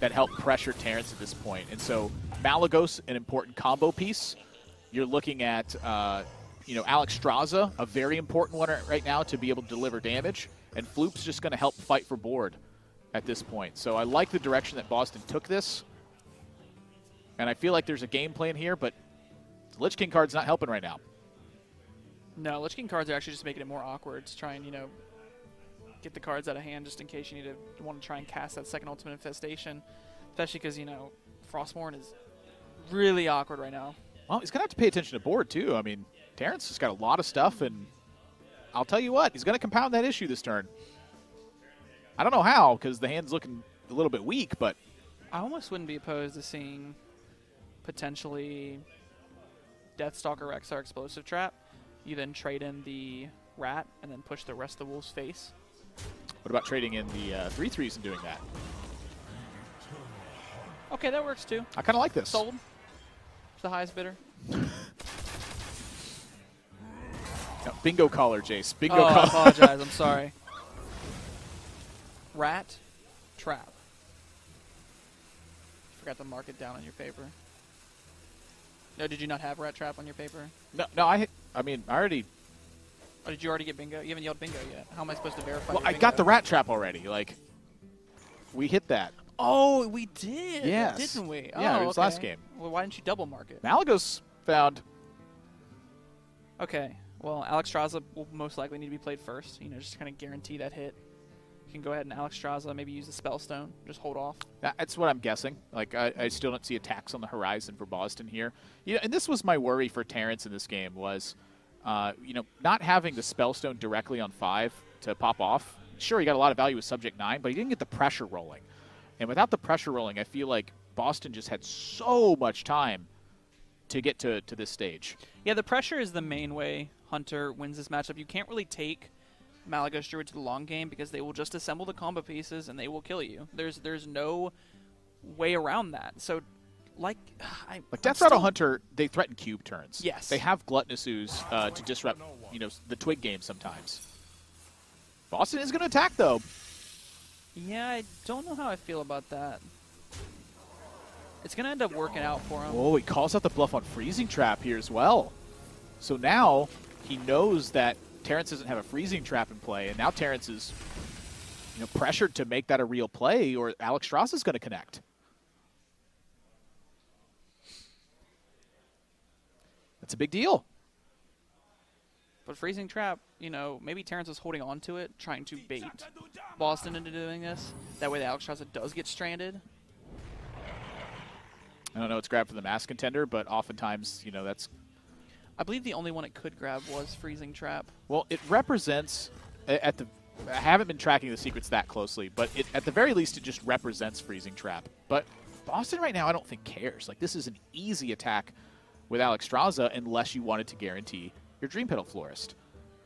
that help pressure Terrence at this point. And so Malagos, an important combo piece. You're looking at, Alex Straza, a very important one right now to be able to deliver damage. And Floop's just going to help fight for board at this point. So I like the direction that Bozzzton took this. And I feel like there's a game plan here, but the Lich King card's not helping right now. No, Lich King cards are actually just making it more awkward to try and, get the cards out of hand just in case you want to try and cast that second Ultimate Infestation. Especially because, Frostmourne is really awkward right now. Well, he's going to have to pay attention to board, too. I mean, Terrence has got a lot of stuff, and I'll tell you what, he's going to compound that issue this turn. I don't know how, because the hand's looking a little bit weak, but... I almost wouldn't be opposed to seeing potentially Deathstalker Rexar Explosive Trap. You then trade in the Rat and then push the rest of the Wolf's face. What about trading in the 3/3s and doing that? Okay, that works too. I kind of like this. Sold. It's the highest bidder. No, bingo caller, Jace. Bingo caller. I apologize. I'm sorry. Rat Trap. Forgot to mark it down on your paper. No, did you not have Rat Trap on your paper? No, I already... Oh, did you already get bingo? You haven't yelled bingo yet. How am I supposed to verify Well, your I bingo? got the Rat Trap already. Like, we hit that. Oh, we did. Yes. Didn't we? Yeah, oh, it was last game. Well, why didn't you double mark it? Malagos found... Okay. Well, Alex Straza will most likely need to be played first. Just to kind of guarantee that hit. You can go ahead and Alex Straza maybe use the Spellstone. Just hold off. That's what I'm guessing. Like, I still don't see attacks on the horizon for Bozzzton here. And this was my worry for Terrence in this game was, not having the Spellstone directly on 5 to pop off. Sure, he got a lot of value with Subject 9, but he didn't get the pressure rolling. And without the pressure rolling, I feel like Bozzzton just had so much time to get to this stage. Yeah, the pressure is the main way Hunter wins this matchup. You can't really take Malagos Druid to the long game because they will just assemble the combo pieces and they will kill you. There's no way around that. So, Death Rattle Hunter, they threaten cube turns. Yes. They have Gluttonous Ooze to disrupt, the Twig game sometimes. Bozzzton is going to attack, though. Yeah, I don't know how I feel about that. It's going to end up working out for him. Oh, he calls out the bluff on Freezing Trap here as well. So now he knows that Terrence doesn't have a Freezing Trap in play, and now Terrence is pressured to make that a real play, or Alex Strauss is going to connect. That's a big deal. But Freezing Trap, maybe Terrence is holding on to it, trying to bait Bozzzton into doing this. That way the Alex Straza does get stranded. I don't know it's grabbed for the Mass Contender, but oftentimes, you know, that's... I believe the only one it could grab was Freezing Trap. Well, it represents, at the... I haven't been tracking the secrets that closely, but at the very least, it just represents Freezing Trap. But Bozzzton right now, I don't think cares. Like, this is an easy attack with Alexstrasza unless you wanted to guarantee your Dream Petal Florist.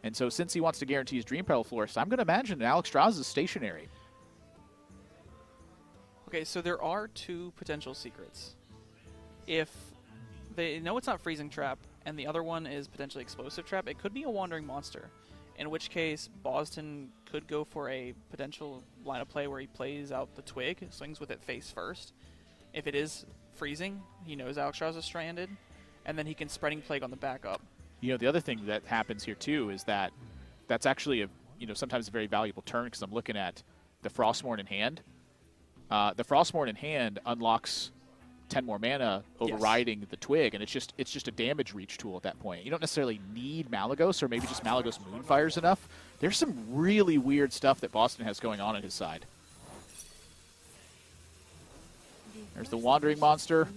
And so since he wants to guarantee his Dream Petal Florist, I'm going to imagine Alexstrasza is stationary. Okay, so there are 2 potential secrets. If they know it's not Freezing Trap, and the other one is potentially Explosive Trap, it could be a Wandering Monster. In which case, Bozzzton could go for a potential line of play where he plays out the Twig, swings with it face first. If it is freezing, he knows Alexstrasza is stranded, and then he can Spreading Plague on the backup. You know, the other thing that happens here, too, is that that's actually, sometimes a very valuable turn because I'm looking at the Frostmourne in hand. The Frostmourne in hand unlocks 10 more mana, overriding the Twig, and it's just a damage reach tool at that point. You don't necessarily need Malygos, or maybe just Malygos Moonfire's enough. There's some really weird stuff that Bozzzton has going on his side. There's the Wandering Monster.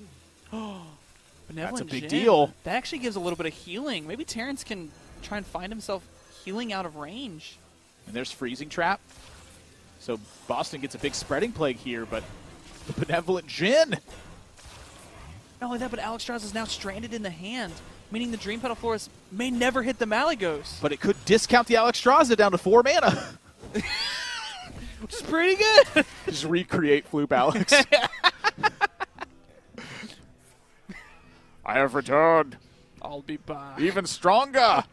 That's a big deal. That actually gives a little bit of healing. Maybe Terrence can try and find himself healing out of range. And there's Freezing Trap. So Bozzzton gets a big Spreading Plague here, but the Benevolent Djinn. Not only that, but Alexstrasza is now stranded in the hand, meaning the Dream Petal Florist may never hit the Malygos. But it could discount the Alexstrasza down to 4 mana. Which is pretty good. Just recreate Floop Alex. I have returned. I'll be back. Even stronger.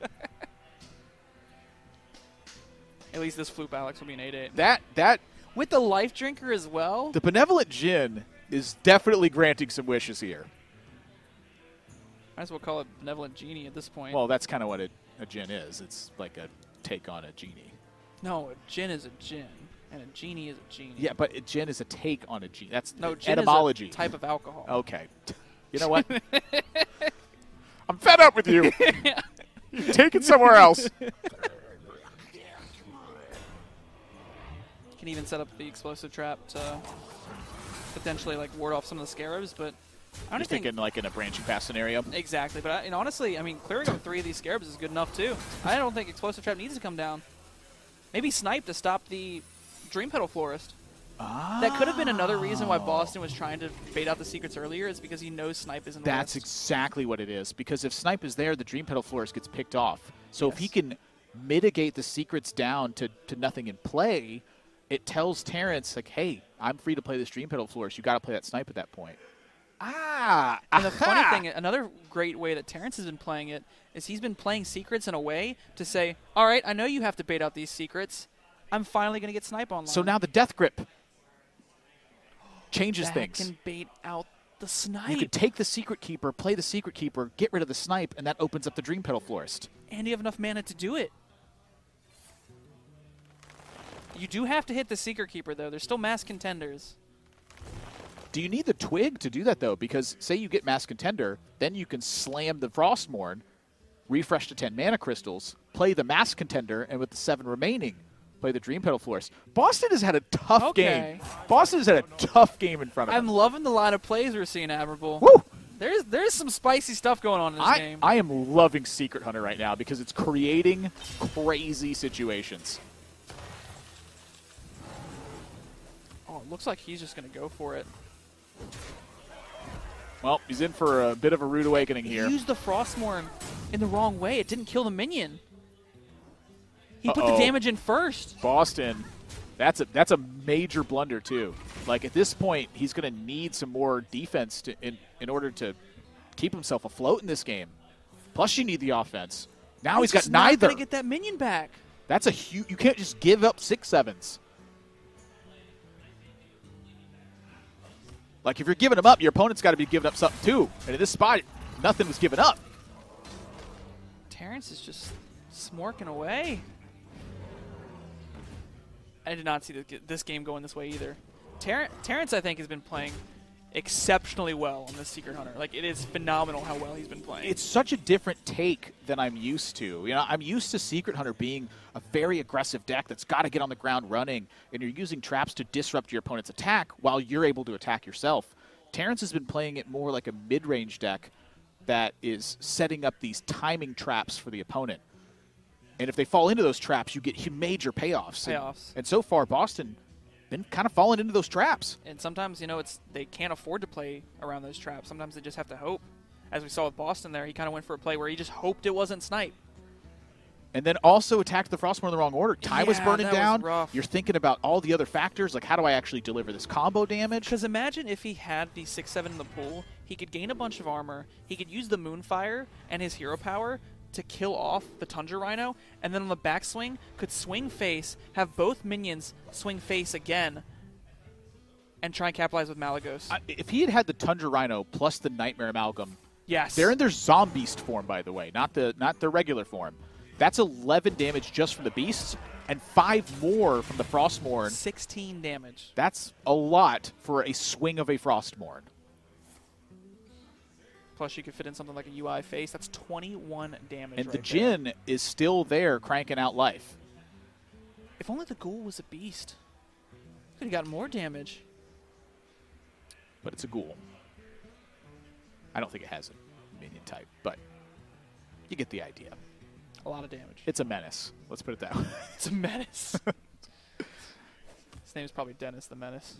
At least this Floop Alex will be an 8/8. That with the Life Drinker as well. The Benevolent Djinn is definitely granting some wishes here. Might as well call it Benevolent Genie at this point. Well, that's kind of what a Djinn is. It's like a take on a genie. No, a Djinn is a Djinn, and a Genie is a Genie. Yeah, but a Djinn is a take on a genie. That's no, Djinn etymology. Is a type of alcohol. Okay. You know what? I'm fed up with you. Take it somewhere else. Can even set up the Explosive Trap to potentially like ward off some of the Scarabs, but I don't think thinking like in a branching pass scenario. Exactly, but honestly, I mean, clearing up 3 of these Scarabs is good enough too. I don't think Explosive Trap needs to come down. Maybe Snipe to stop the Dream Petal Florist. That could have been another reason why Bozzzton was trying to bait out the secrets earlier, is because he knows Snipe is in the That's West. exactly what it is, because if Snipe is there, the Dream Petal Florist gets picked off. So if he can mitigate the secrets down to nothing in play, it tells Terrence, like, hey, I'm free to play this Dream Petal Florist. You got to play that Snipe at that point. And the funny thing, another great way that Terrence has been playing it is he's been playing secrets in a way to say, all right, I know you have to bait out these secrets. I'm finally going to get Snipe online. So now the Death Grip changes things. That can bait out the Snipe. You could take the Secret Keeper, play the Secret Keeper, get rid of the Snipe, and that opens up the Dream Petal Florist. And you have enough mana to do it. You do have to hit the Secret Keeper, though. There's still Mass Contenders. Do you need the Twig to do that, though? Because say you get Mass Contender, then you can slam the Frostmourne, refresh to 10 mana crystals, play the Mass Contender, and with the 7 remaining, play the Dream Petal Florist. Bozzzton has had a tough game. Bozzzton has had a tough game in front of him. I'm loving the line of plays we're seeing, Admirable. Woo! There's some spicy stuff going on in this game. I am loving Secret Hunter right now because it's creating crazy situations. Oh, it looks like he's just going to go for it. Well, he's in for a bit of a rude awakening here. He used the Frostmourne in the wrong way. It didn't kill the minion. He put the damage in first. Bozzzton, that's a major blunder too. Like at this point, he's going to need some more defense in order to keep himself afloat in this game. Plus, you need the offense. Now he's got neither. He's going to get that minion back. That's a huge. You can't just give up 6/7s. Like if you're giving them up, your opponent's got to be giving up something too. And in this spot, nothing was given up. Terrence is just smorking away. I did not see this game going this way either. Terrence, I think, has been playing exceptionally well on this Secret Hunter. Like, it is phenomenal how well he's been playing. It's such a different take than I'm used to. You know, I'm used to Secret Hunter being a very aggressive deck that's got to get on the ground running, and you're using traps to disrupt your opponent's attack while you're able to attack yourself. Terrence has been playing it more like a mid-range deck that is setting up these timing traps for the opponent. And if they fall into those traps, you get major payoffs. And so far, Bozzzton been kind of falling into those traps. And sometimes, they can't afford to play around those traps. Sometimes they just have to hope. As we saw with Bozzzton there, he kind of went for a play where he just hoped it wasn't snipe. And then also attacked the Frostmourne in the wrong order. Time was burning down. Was rough. You're thinking about all the other factors, like how do I actually deliver this combo damage? Because imagine if he had the 6-7 in the pool, he could gain a bunch of armor, he could use the Moonfire and his hero power to kill off the Tundra Rhino, and then on the backswing, could swing face, have both minions swing face again, and try and capitalize with Malygos. If he had the Tundra Rhino plus the Nightmare Amalgam, yes, they're in their Zombeast form, by the way, not their regular form. That's 11 damage just from the Beasts, and 5 more from the Frostmourne. 16 damage. That's a lot for a swing of a Frostmourne. Plus, you could fit in something like a UI face. That's 21 damage. And the Jhin is still there cranking out life. If only the Ghoul was a beast. Could have gotten more damage. But it's a Ghoul. I don't think it has a minion type, but you get the idea. A lot of damage. It's a menace. Let's put it that way. It's a menace. His name is probably Dennis the Menace.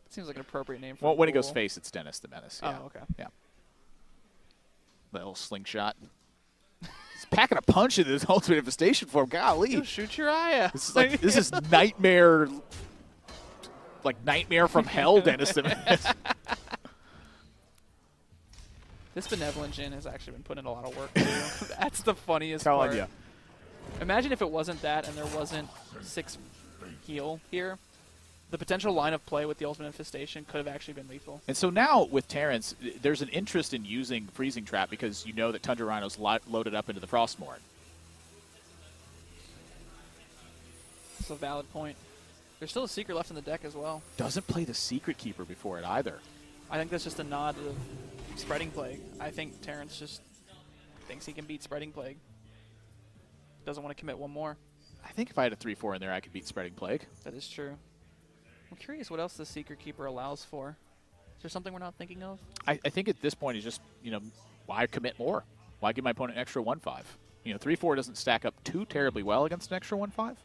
Seems like an appropriate name for Well, a when he Ghoul. goes face, it's Dennis the Menace. Yeah. Oh, okay. Yeah. The little slingshot. He's packing a punch into his ultimate infestation form. Golly. He'll shoot your eye out. This is nightmare, like nightmare from hell, Dennis the Menace. This Benevolent Jhin has actually been putting in a lot of work, too. That's the funniest Telling part. you. Imagine if it wasn't that and there wasn't 6 heal here. The potential line of play with the Ultimate Infestation could have actually been lethal. And so now with Terrence, there's an interest in using Freezing Trap because you know that Tundra Rhino's loaded up into the Frostmourne. That's a valid point. There's still a Secret left in the deck as well. Doesn't play the Secret Keeper before it either. I think that's just a nod to Spreading Plague. I think Terrence just thinks he can beat Spreading Plague. Doesn't want to commit one more. I think if I had a 3-4 in there, I could beat Spreading Plague. That is true. I'm curious what else the Secret Keeper allows for. Is there something we're not thinking of? I think at this point it's just, why commit more? Why give my opponent an extra 1-5? 3-4 doesn't stack up too terribly well against an extra 1-5.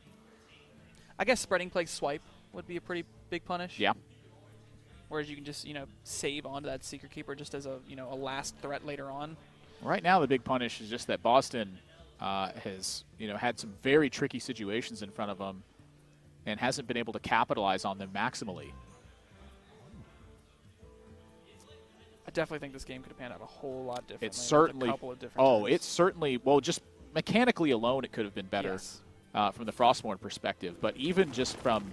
I guess Spreading Plague Swipe would be a pretty big punish. Yeah. Whereas you can just, save onto that Secret Keeper just as a, a last threat later on. Right now the big punish is just that Bozzzton has, had some very tricky situations in front of him and hasn't been able to capitalize on them maximally. I definitely think this game could have panned out a whole lot differently. It's certainly, a couple of different turns. It's certainly, well, just mechanically alone it could have been better Yes. From the Frostmourne perspective. But even just from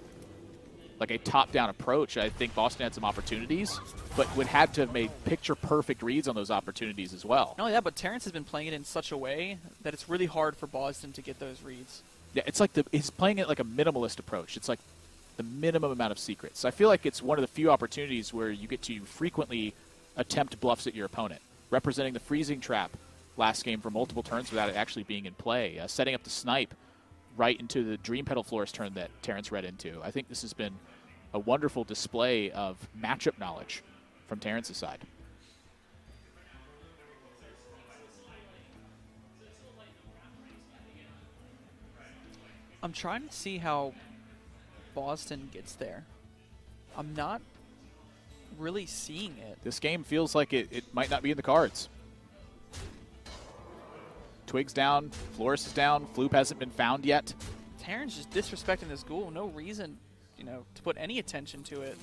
like a top-down approach, I think Bozzzton had some opportunities, but would have to have made picture-perfect reads on those opportunities as well. Not only that, but Terrence has been playing it in such a way that it's really hard for Bozzzton to get those reads. Yeah, it's like he's playing it like a minimalist approach. It's like the minimum amount of secrets. I feel like it's one of the few opportunities where you get to frequently attempt bluffs at your opponent, representing the freezing trap last game for multiple turns without it actually being in play, setting up the snipe right into the Dream Petal Florist turn that Terrence read into. I think this has been a wonderful display of matchup knowledge from Terrence's side. I'm trying to see how Bozzzton gets there. I'm not really seeing it. This game feels like it might not be in the cards. Twig's down, Florist is down, Floop hasn't been found yet. Terrence just disrespecting this ghoul. No reason, to put any attention to it.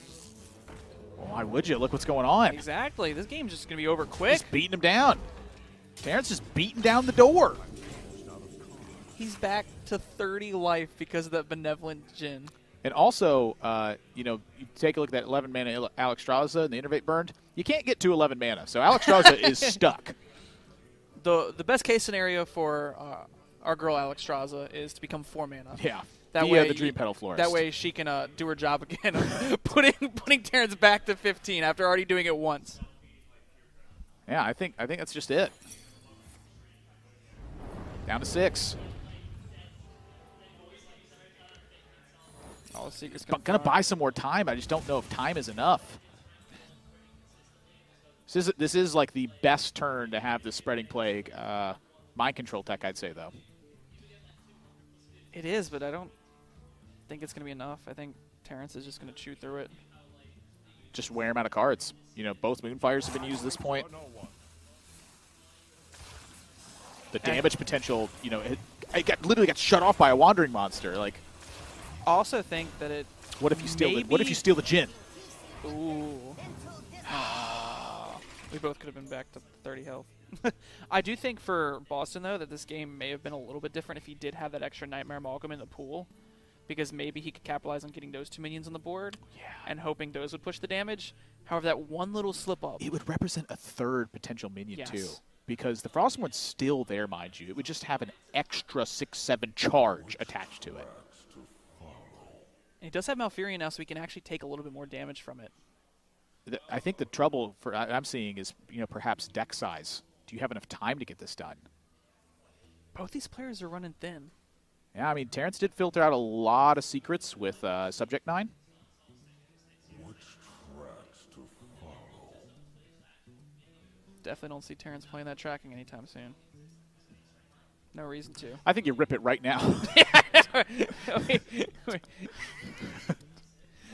Why would you? Look what's going on. Exactly. This game's just going to be over quick. He's beating him down. Terrence is beating down the door. He's back to 30 life because of that Benevolent Jhin. And also, you take a look at that 11 mana Alexstrasza and the Innervate burned. You can't get to 11 mana, so Alexstrasza is stuck. The best case scenario for our girl Alexstrasza is to become 4 mana. Yeah. That via way, the Dream Petal Florist. That way she can do her job again, putting Terrence back to 15 after already doing it once. Yeah, I think that's just it. Down to 6. All the secrets Going to buy some more time. I just don't know if time is enough. This is like the best turn to have the Spreading Plague mind control tech, I'd say, though. It is, but I don't think it's going to be enough. I think Terrence is just going to chew through it. Just wear him out of cards. You know, both Moonfires have been used at this point. The damage potential, you know, it literally got shut off by a Wandering Monster. Like, I also think that it. What if you steal the? What if you steal the Jhin? Ooh. We both could have been back to 30 health. I do think for Bozzzton, though, that this game may have been a little bit different if he did have that extra Nightmare Amalgam in the pool, because maybe he could capitalize on getting those 2 minions on the board and hoping those would push the damage. However, that one little slip-up... It would represent a third potential minion, yes. too, because the Frostmourne's still there, mind you. It would just have an extra 6/7 charge attached to it. And he does have Malfurion now, so he can actually take a little bit more damage from it. I think the trouble I'm seeing is, you know, perhaps deck size. Do you have enough time to get this done? Both these players are running thin. Yeah, I mean, Terrence did filter out a lot of secrets with Subject 9. Which tracks to follow? Definitely don't see Terrence playing that tracking anytime soon. No reason to. I think you rip it right now. wait.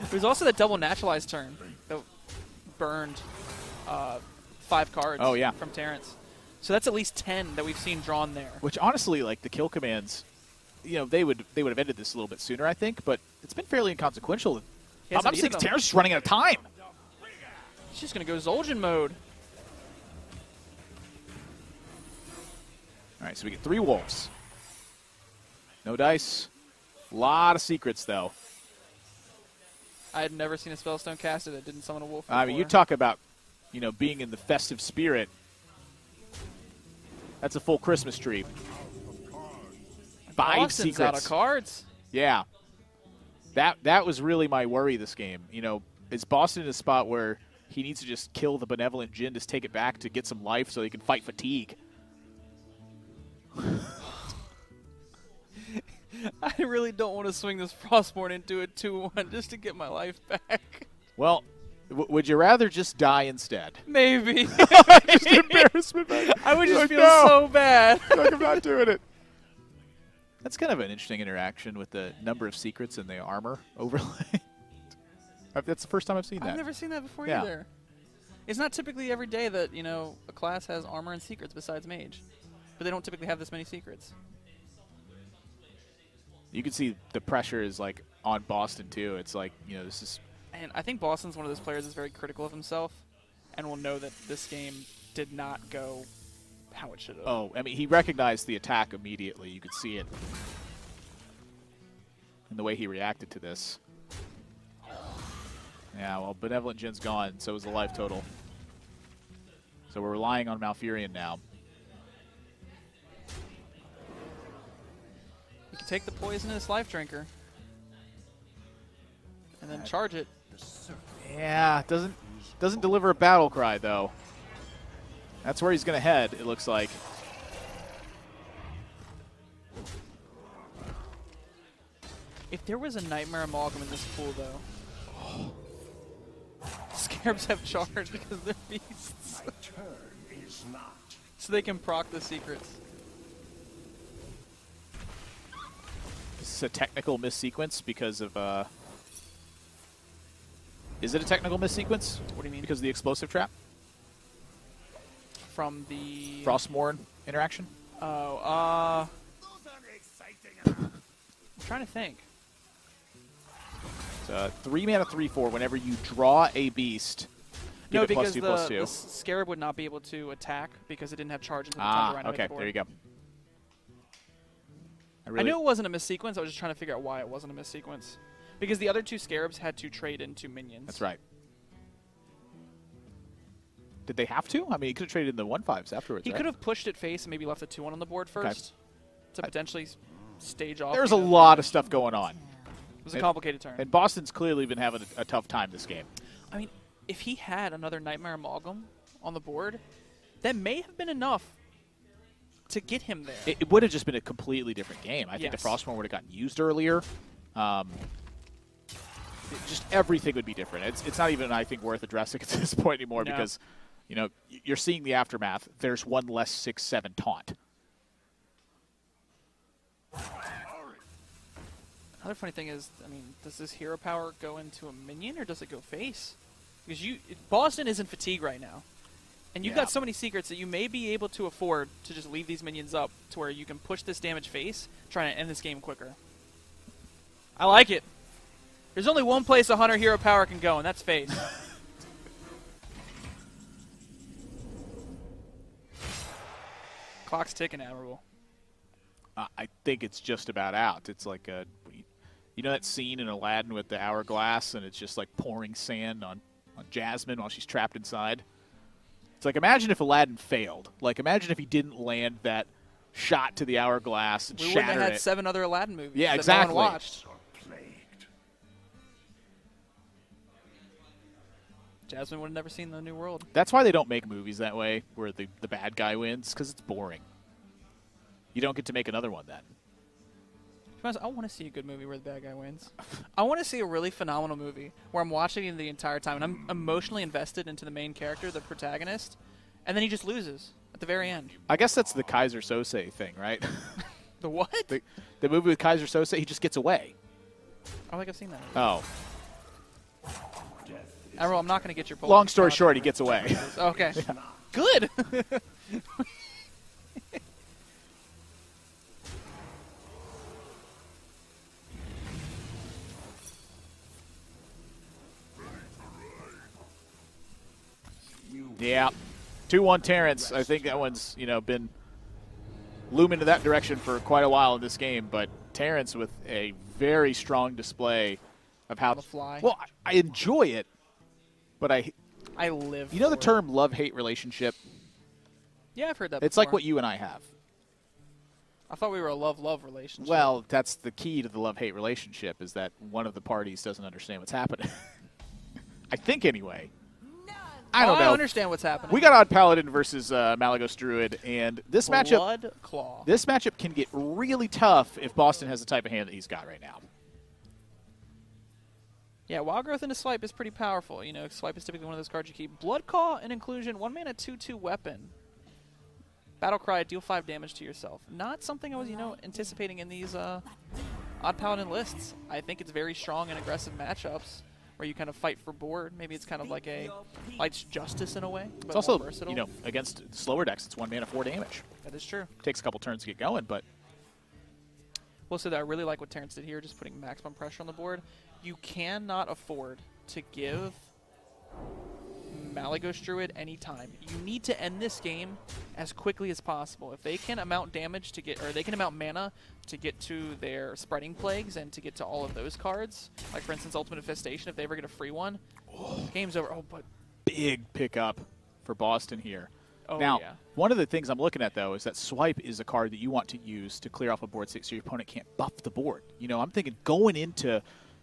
There's also that double naturalized turn that burned 5 cards from Terrence. So that's at least 10 that we've seen drawn there. Which honestly, like the kill commands, you know, they would have ended this a little bit sooner, I think, but it's been fairly inconsequential. I'm seeing Terrence just running out of time. He's just going to go Zul'jin mode. All right, so we get 3 wolves. No dice. A lot of secrets, though. I had never seen a Spellstone casted that didn't summon a wolf before. I mean, you talk about, you know, being in the festive spirit. That's a full Christmas tree. 5 secrets. Out of cards. Yeah. That was really my worry this game. You know, is Bozzzton in a spot where he needs to just kill the Benevolent Jhin, just take it back to get some life so he can fight fatigue? I really don't want to swing this Frostmourne into a 2-1 just to get my life back. Well, would you rather just die instead? Maybe. Just embarrassment. I would just feel so bad. Like, I'm not doing it. That's kind of an interesting interaction with the number of secrets and the armor overlay. That's the first time I've seen that. I've never seen that before either. It's not typically every day that, you know, a class has armor and secrets besides mage. But they don't typically have this many secrets. You can see the pressure is, like, on Bozzzton, too. It's like, you know, this is... And I think Boston's one of those players that's very critical of himself and will know that this game did not go how it should have. Oh, I mean, he recognized the attack immediately. You could see it in the way he reacted to this. Yeah, well, Benevolent Jin's gone, so is the life total. So we're relying on Malfurion now. You can take the poisonous life drinker and then charge it. Yeah, doesn't deliver a battle cry, though. That's where he's going to head, it looks like. If there was a Nightmare Amalgam in this pool, though, Scarabs have charge because they're beasts. My turn is not. So they can proc the secrets. This is a technical missequence because of... Is it a technical missequence? What do you mean? Because of the explosive trap? From the... Frostmourne interaction? Oh, I'm trying to think. It's 3 mana 3/4 whenever you draw a beast. No, give it because +2/+2. the Scarab would not be able to attack because it didn't have charge until the time the Rhino hit okay, the board. there you go. I knew it wasn't a missequence. I was just trying to figure out why it wasn't a missequence. Because the other 2 Scarabs had to trade into minions. That's right. Did they have to? I mean, he could have traded in the 1/5s afterwards, He right? could have pushed it face and maybe left a 2-1 on the board first to potentially stage off. There's a lot of stuff going on. It was a complicated turn. And Boston's clearly been having a tough time this game. I mean, if he had another Nightmare Amalgam on the board, that may have been enough to get him there. It would have just been a completely different game. I think the Yes. Frostmourne would have gotten used earlier. Just everything would be different. It's not even, I think, worth addressing at this point anymore because You know, you're seeing the aftermath. There's one less 6/7 taunt. Another funny thing is, I mean, does this hero power go into a minion or does it go face? Because Bozzzton is in fatigue right now. And you've got so many secrets that you may be able to afford to just leave these minions up to where you can push this damage face, trying to end this game quicker. I like it. There's only one place a Hunter hero power can go, and that's face. Clock's ticking, Admirable. I think it's just about out. It's like you know that scene in Aladdin with the hourglass, and it's just like pouring sand on Jasmine while she's trapped inside? It's like, imagine if Aladdin failed. Like, imagine if he didn't land that shot to the hourglass and we shatter it. We wouldn't have had 7 other Aladdin movies that exactly. No one watched. Jasmine would have never seen the New World. That's why they don't make movies that way, where the bad guy wins, because it's boring. You don't get to make another one then. I want to see a good movie where the bad guy wins. I want to see a really phenomenal movie where I'm watching it the entire time and I'm emotionally invested into the main character, the protagonist, and then he just loses at the very end. I guess that's the Kaiser Sose thing, right? The what? The movie with Kaiser Sose, he just gets away. I think I've seen that. Oh. Admiral, I'm not going to get your poll. Long story short, he gets away. Okay. Yeah. Good. Yeah. 2-1 Terrence. I think that one's, been looming to that direction for quite a while in this game, but Terrence with a very strong display of how the fly. Well, I enjoy it, but I live You know the for term love-hate relationship? Yeah, I've heard that It's before. like what you and I have. I thought we were a love-love relationship. Well, that's the key to the love-hate relationship, is that one of the parties doesn't understand what's happening. I think, anyway. I don't know. I understand what's happening. We got Odd Paladin versus Malagos Druid, and this matchup, Blood Claw. This matchup can get really tough if Bozzzton has the type of hand that he's got right now. Yeah, Wild Growth into Swipe is pretty powerful. Swipe is typically one of those cards you keep. Blood Claw and Inclusion, 1 mana 2/2 weapon. Battle Cry, deal 5 damage to yourself. Not something I was, anticipating in these Odd Paladin lists. I think it's very strong in aggressive matchups where you kind of fight for board. Maybe it's kind of like a Light's Justice in a way. But It's also, more versatile. Against slower decks, it's 1 mana 4 damage. That is true. Takes a couple turns to get going, but Well, so that I really like what Terrence did here, just putting maximum pressure on the board. You cannot afford to give Malagos Druid any time. You need to end this game as quickly as possible. If they can amount damage to get, or they can amount mana to get to their Spreading Plagues and to get to all of those cards, like for instance Ultimate Infestation, if they ever get a free one, game's over. Oh, but big pickup for Bozzzton here. oh Now, yeah. one of the things I'm looking at, though, is that Swipe is a card that you want to use to clear off a board 6 so your opponent can't buff the board. I'm thinking going into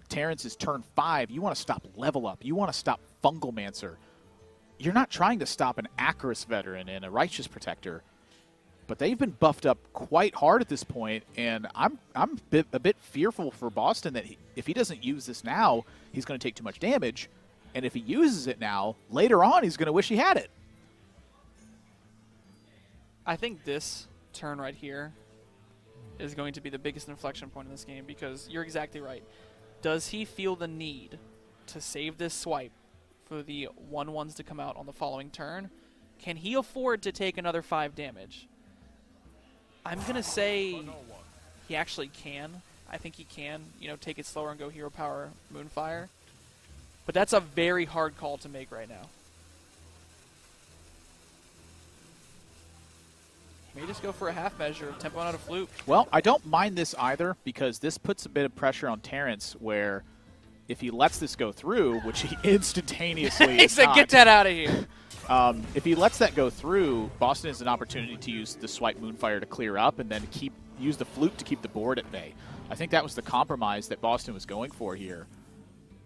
Terrence's turn 5, you want to stop Level Up. You want to stop Fungalmancer. You're not trying to stop an Acaris Veteran and a Righteous Protector, but they've been buffed up quite hard at this point, and I'm a bit fearful for Bozzzton that if he doesn't use this now, he's going to take too much damage, and if he uses it now, later on he's going to wish he had it. I think this turn right here is going to be the biggest inflection point in this game because you're exactly right. Does he feel the need to save this swipe for the 1/1s to come out on the following turn? Can he afford to take another 5 damage? I'm going to say he actually can. I think he can, take it slower and go Hero Power Moonfire. But that's a very hard call to make right now. May just go for a half measure of tempo out of Flute. Well, I don't mind this either because this puts a bit of pressure on Terrence where if he lets this go through, which he instantaneously He said, "Get that out of here." If he lets that go through, Bozzzton has an opportunity to use the Swipe Moonfire to clear up and then use the Flute to keep the board at bay. I think that was the compromise that Bozzzton was going for here.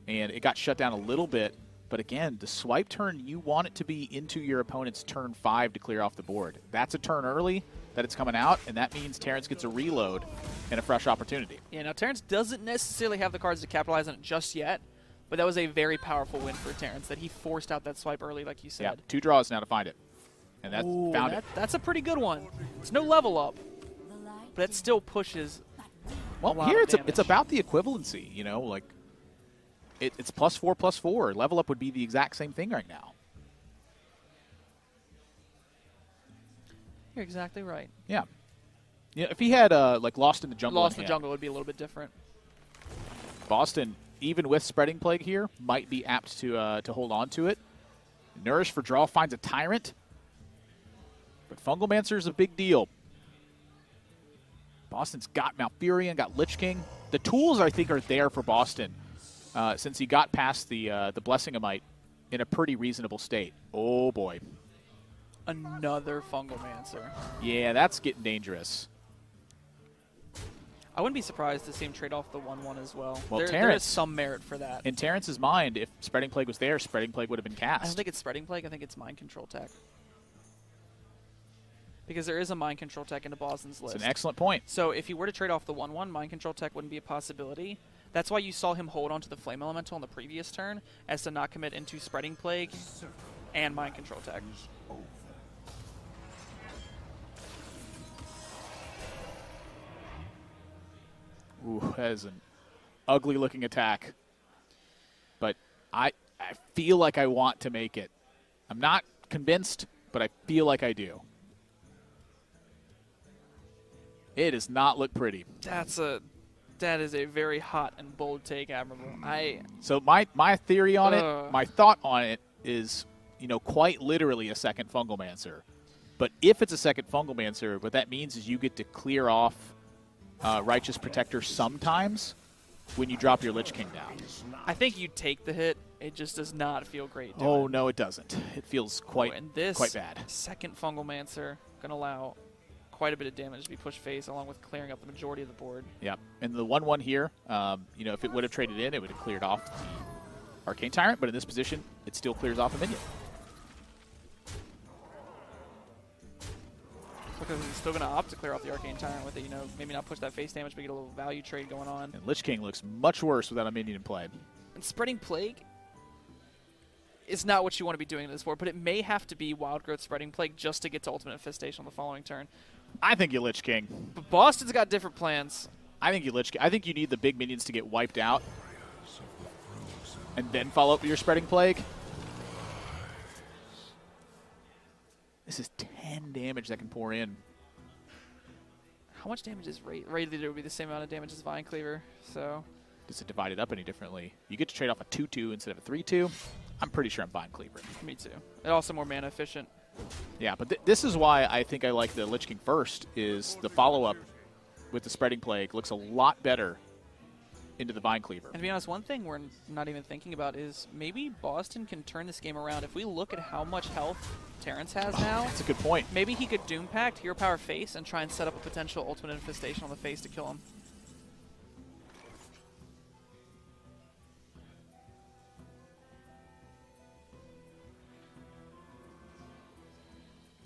And it got shut down a little bit. But again, the swipe turn, you want it to be into your opponent's turn 5 to clear off the board. That's a turn early that it's coming out, and that means Terrence gets a reload and a fresh opportunity. Yeah, now Terrence doesn't necessarily have the cards to capitalize on it just yet, But that was a very powerful win for Terrence, that he forced out that swipe early, like you said. Yeah, 2 draws now to find it. And that found it. That's a pretty good one. It's no level up, but it still pushes. Well, here it's about the equivalency, you know, like it's +4/+4. Level up would be the exact same thing right now. You're exactly right. Yeah. Yeah, if he had like Lost in the Jungle, Lost in the Jungle would be a little bit different. Bozzzton, even with Spreading Plague here, might be apt to hold on to it. Nourish for draw finds a Tyrant, but Fungalmancer is a big deal. Boston's got Malfurion, got Lich King. The tools, I think, are there for Bozzzton since he got past the Blessing of Might in a pretty reasonable state. Oh, boy. Another Fungalmancer. Yeah, that's getting dangerous. I wouldn't be surprised to see him trade off the 1/1 as well. Well, there is some merit for that. In Terrence's mind, if Spreading Plague was there, Spreading Plague would have been cast. I don't think it's Spreading Plague. I think it's Mind Control Tech. Because there is a Mind Control Tech in the Boston's list. It's an excellent point. So if he were to trade off the 1/1, Mind Control Tech wouldn't be a possibility. That's why you saw him hold on to the Flame Elemental on the previous turn, as to not commit into Spreading Plague and Mind Control Tech. Ooh, that is an ugly-looking attack. But I feel like I want to make it. I'm not convinced, but I feel like I do. It does not look pretty. That is a very hot and bold take, Admirable. So my theory on it, my thought on it is, you know, quite literally a second Fungalmancer. But if it's a second Fungalmancer, what that means is you get to clear off Righteous Protector sometimes when you drop your Lich King down. I think you take the hit. It just does not feel great. Oh, no, it doesn't. It feels quite bad. Second Fungalmancer going to allow quite a bit of damage to be pushed face, along with clearing up the majority of the board. Yeah, and the 1/1 here, you know, if it would have traded in, it would have cleared off the Arcane Tyrant, but in this position, it still clears off a minion. Because he's still going to opt to clear off the Arcane Tyrant with it, you know, maybe not push that face damage, but get a little value trade going on. And Lich King looks much worse without a minion in play. And Spreading Plague is not what you want to be doing in this board, but it may have to be Wild Growth Spreading Plague just to get to Ultimate Infestation on the following turn. I think you Lich King. But Boston's got different plans. I think you Lich King. I think you need the big minions to get wiped out and then follow up with your Spreading Plague. This is 10 damage that can pour in. How much damage is rated? It would be the same amount of damage as Vine Cleaver, so... Does it divide it up any differently? You get to trade off a 2/2 instead of a 3/2. I'm pretty sure I'm Vine Cleaver. Me too. And also more mana efficient. Yeah, but this is why I think I like the Lich King first, is the follow-up with the Spreading Plague looks a lot better into the Vine Cleaver. And to be honest, one thing we're not even thinking about is maybe Bozzzton can turn this game around. If we look at how much health Terrence has now, That's a good point. maybe he could Doom Pact, Hero Power face, and try and set up a potential Ultimate Infestation on the face to kill him.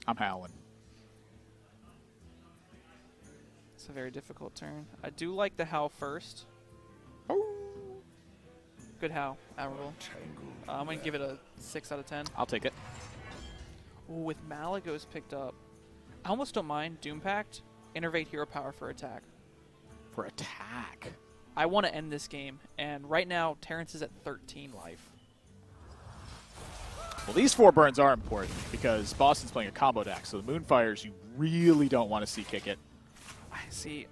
I'm howling. It's a very difficult turn. I do like the Howl first. Good Howl, admirable. I'm going to give it a 6 out of 10. I'll take it. Ooh, with Malagos picked up, I almost don't mind Doom Pact, Innervate Hero Power for attack. For attack. I want to end this game, and right now, Terrence is at 13 life. Well, these 4 burns are important because Boston's playing a combo deck, so the Moonfires you really don't want to see kick it. I see.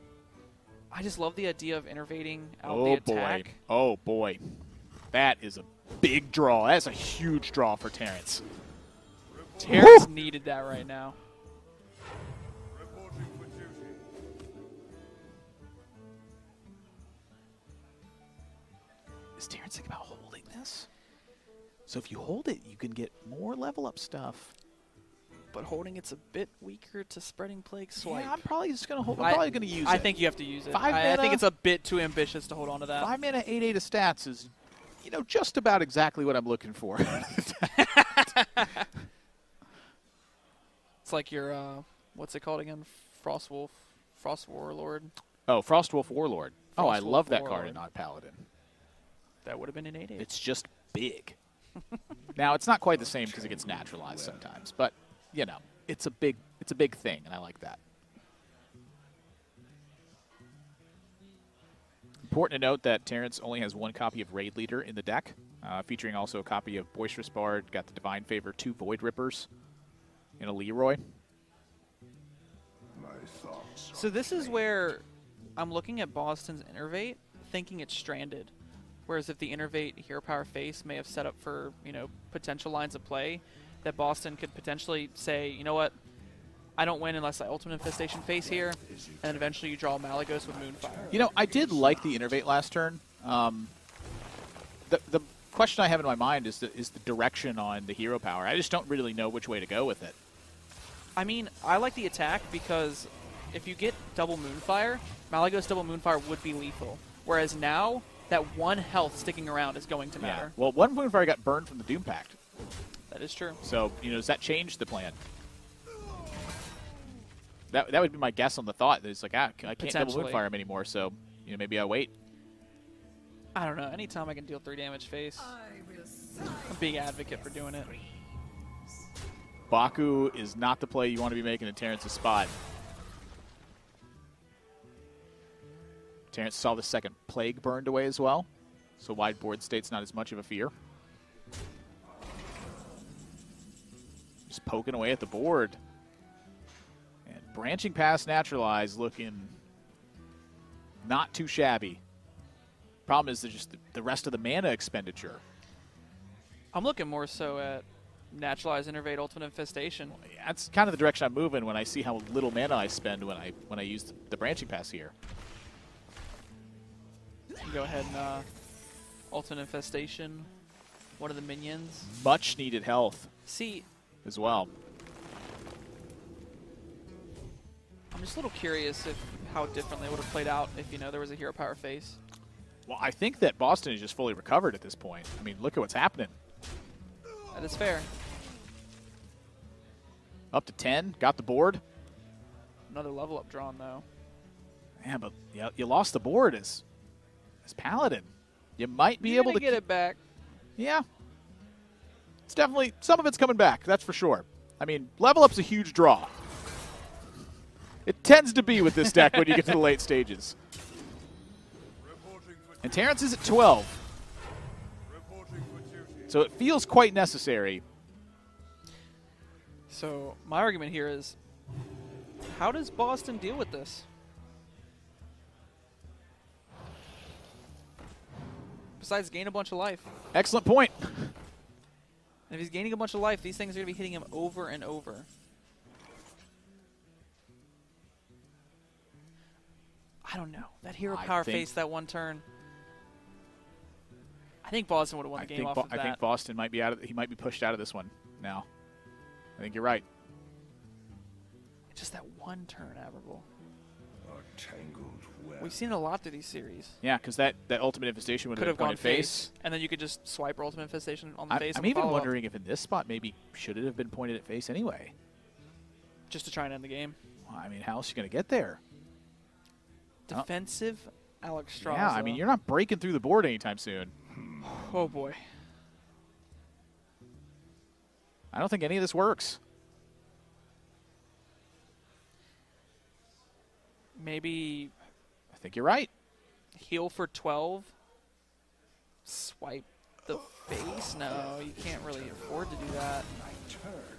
I just love the idea of innervating out the attack. Oh, boy. That is a big draw. That's a huge draw for Terrence. Terrence needed that right now. Is Terrence thinking about holding this? So if you hold it, you can get more level up stuff. But holding it's a bit weaker to Spreading Plague swipe. Yeah, I'm probably just going to hold. I'm probably going to use it. I think you have to use it. 5 I mana? think it's a bit too ambitious to hold on to that. 5 mana, 8/8 of stats is, you know, just about exactly what I'm looking for. It's like your, what's it called again? Frost Warlord. Oh, Frostwolf Warlord. Oh, I Frostwolf love that card Warlord. in Odd Paladin. That would have been an 8-8. It's just big. Now, it's not quite the same because it gets naturalized sometimes, but, you know, it's a big thing, and I like that. Important to note that Terrence only has 1 copy of Raid Leader in the deck, featuring also a copy of Boisterous Bard, got the Divine Favor, 2 Void Rippers, and a Leroy. So this is where I'm looking at Bozzzton's Innervate, thinking it's stranded. Whereas if the Innervate Hero Power face may have set up for, you know, potential lines of play, that Bozzzton could potentially say, you know what, I don't win unless I Ultimate Infestation face here, and then eventually you draw Malygos with Moonfire. You know, I did like the Innervate last turn. The question I have in my mind is the direction on the Hero Power. I just don't really know which way to go with it. I mean, I like the attack because if you get double Moonfire, Malygos double Moonfire would be lethal. Whereas now, that 1 health sticking around is going to matter. Yeah. Well, 1 Moonfire got burned from the Doom Pact. That is true. So, you know, does that change the plan? That would be my guess on the thought. It's like, I can't double Moonfire him anymore, so, you know, maybe I wait. I don't know. Anytime I can deal 3 damage face, I'm a big advocate for doing it. Baku is not the play you want to be making in Terrence's spot. Terrence saw the second Plague burned away as well, so wide board state's not as much of a fear. Just poking away at the board. And branching past Naturalize looking not too shabby. Problem is just the rest of the mana expenditure. I'm looking more so at Naturalize, Innervate, Ultimate Infestation. That's kind of the direction I'm moving when I see how little mana I spend when I use the branching pass here. Go ahead and Ultimate Infestation, one of the minions. Much needed health. See, as well. I'm just a little curious if how differently it would have played out if, you know, there was a Hero Power face. Well, I think that Bozzzton is just fully recovered at this point. I mean, look at what's happening. That is fair. Up to 10, got the board. Another level up drawn, though. Yeah, but you lost the board as Paladin. You might be able to get it back. Yeah. It's definitely, some of it's coming back, that's for sure. I mean, level up's a huge draw. It tends to be with this deck when you get to the late stages. And Terrence is at 12. So it feels quite necessary. So my argument here is, how does Bozzzton deal with this? Besides gain a bunch of life. Excellent point. And if he's gaining a bunch of life, these things are going to be hitting him over and over. I don't know. That Hero Power face that one turn. I think Bozzzton would have won the game off of that. I think Bozzzton might be he might be pushed out of this one now. I think you're right. Just that one turn, Aberble. A tangled web. We've seen it a lot through these series. Yeah, because that Ultimate Infestation would have gone gone face. And then you could just swipe Ultimate Infestation on the face. I'm even wondering if in this spot maybe should it have been pointed at face anyway. Just to try and end the game. Well, I mean, how else are you going to get there? Defensive Alex Strauss. Yeah, I mean, you're not breaking through the board anytime soon. Oh, boy. I don't think any of this works. Maybe... I think you're right. Heal for 12. Swipe the face? No, you can't really afford to do that.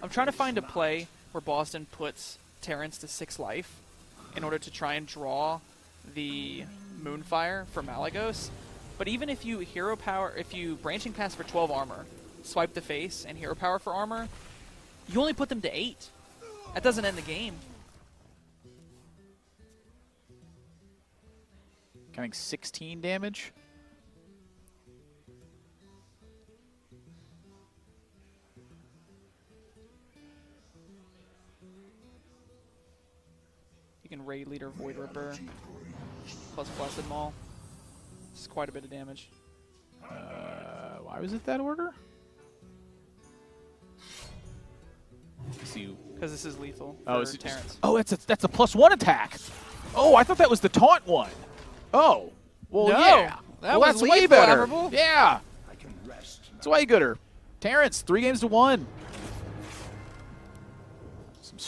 I'm trying to find a play where Bozzzton puts Terrence to 6 life in order to try and draw the Moonfire for Malygos. But even if you Hero Power, if you Branching Pass for 12 armor, swipe the face, and Hero Power for armor, you only put them to 8. That doesn't end the game. Counting 16 damage. You can Raid Leader, Void Ripper, plus Blessed Maul. It's quite a bit of damage. Why was it that order? Because this is lethal for Terrence. Oh, that's a +1 attack. Oh, I thought that was the taunt one. Oh, well, No. yeah. That well, was that's way lethal, better. Admirable. Yeah, I can rest. it's way gooder. Terrence, 3 games to 1. Some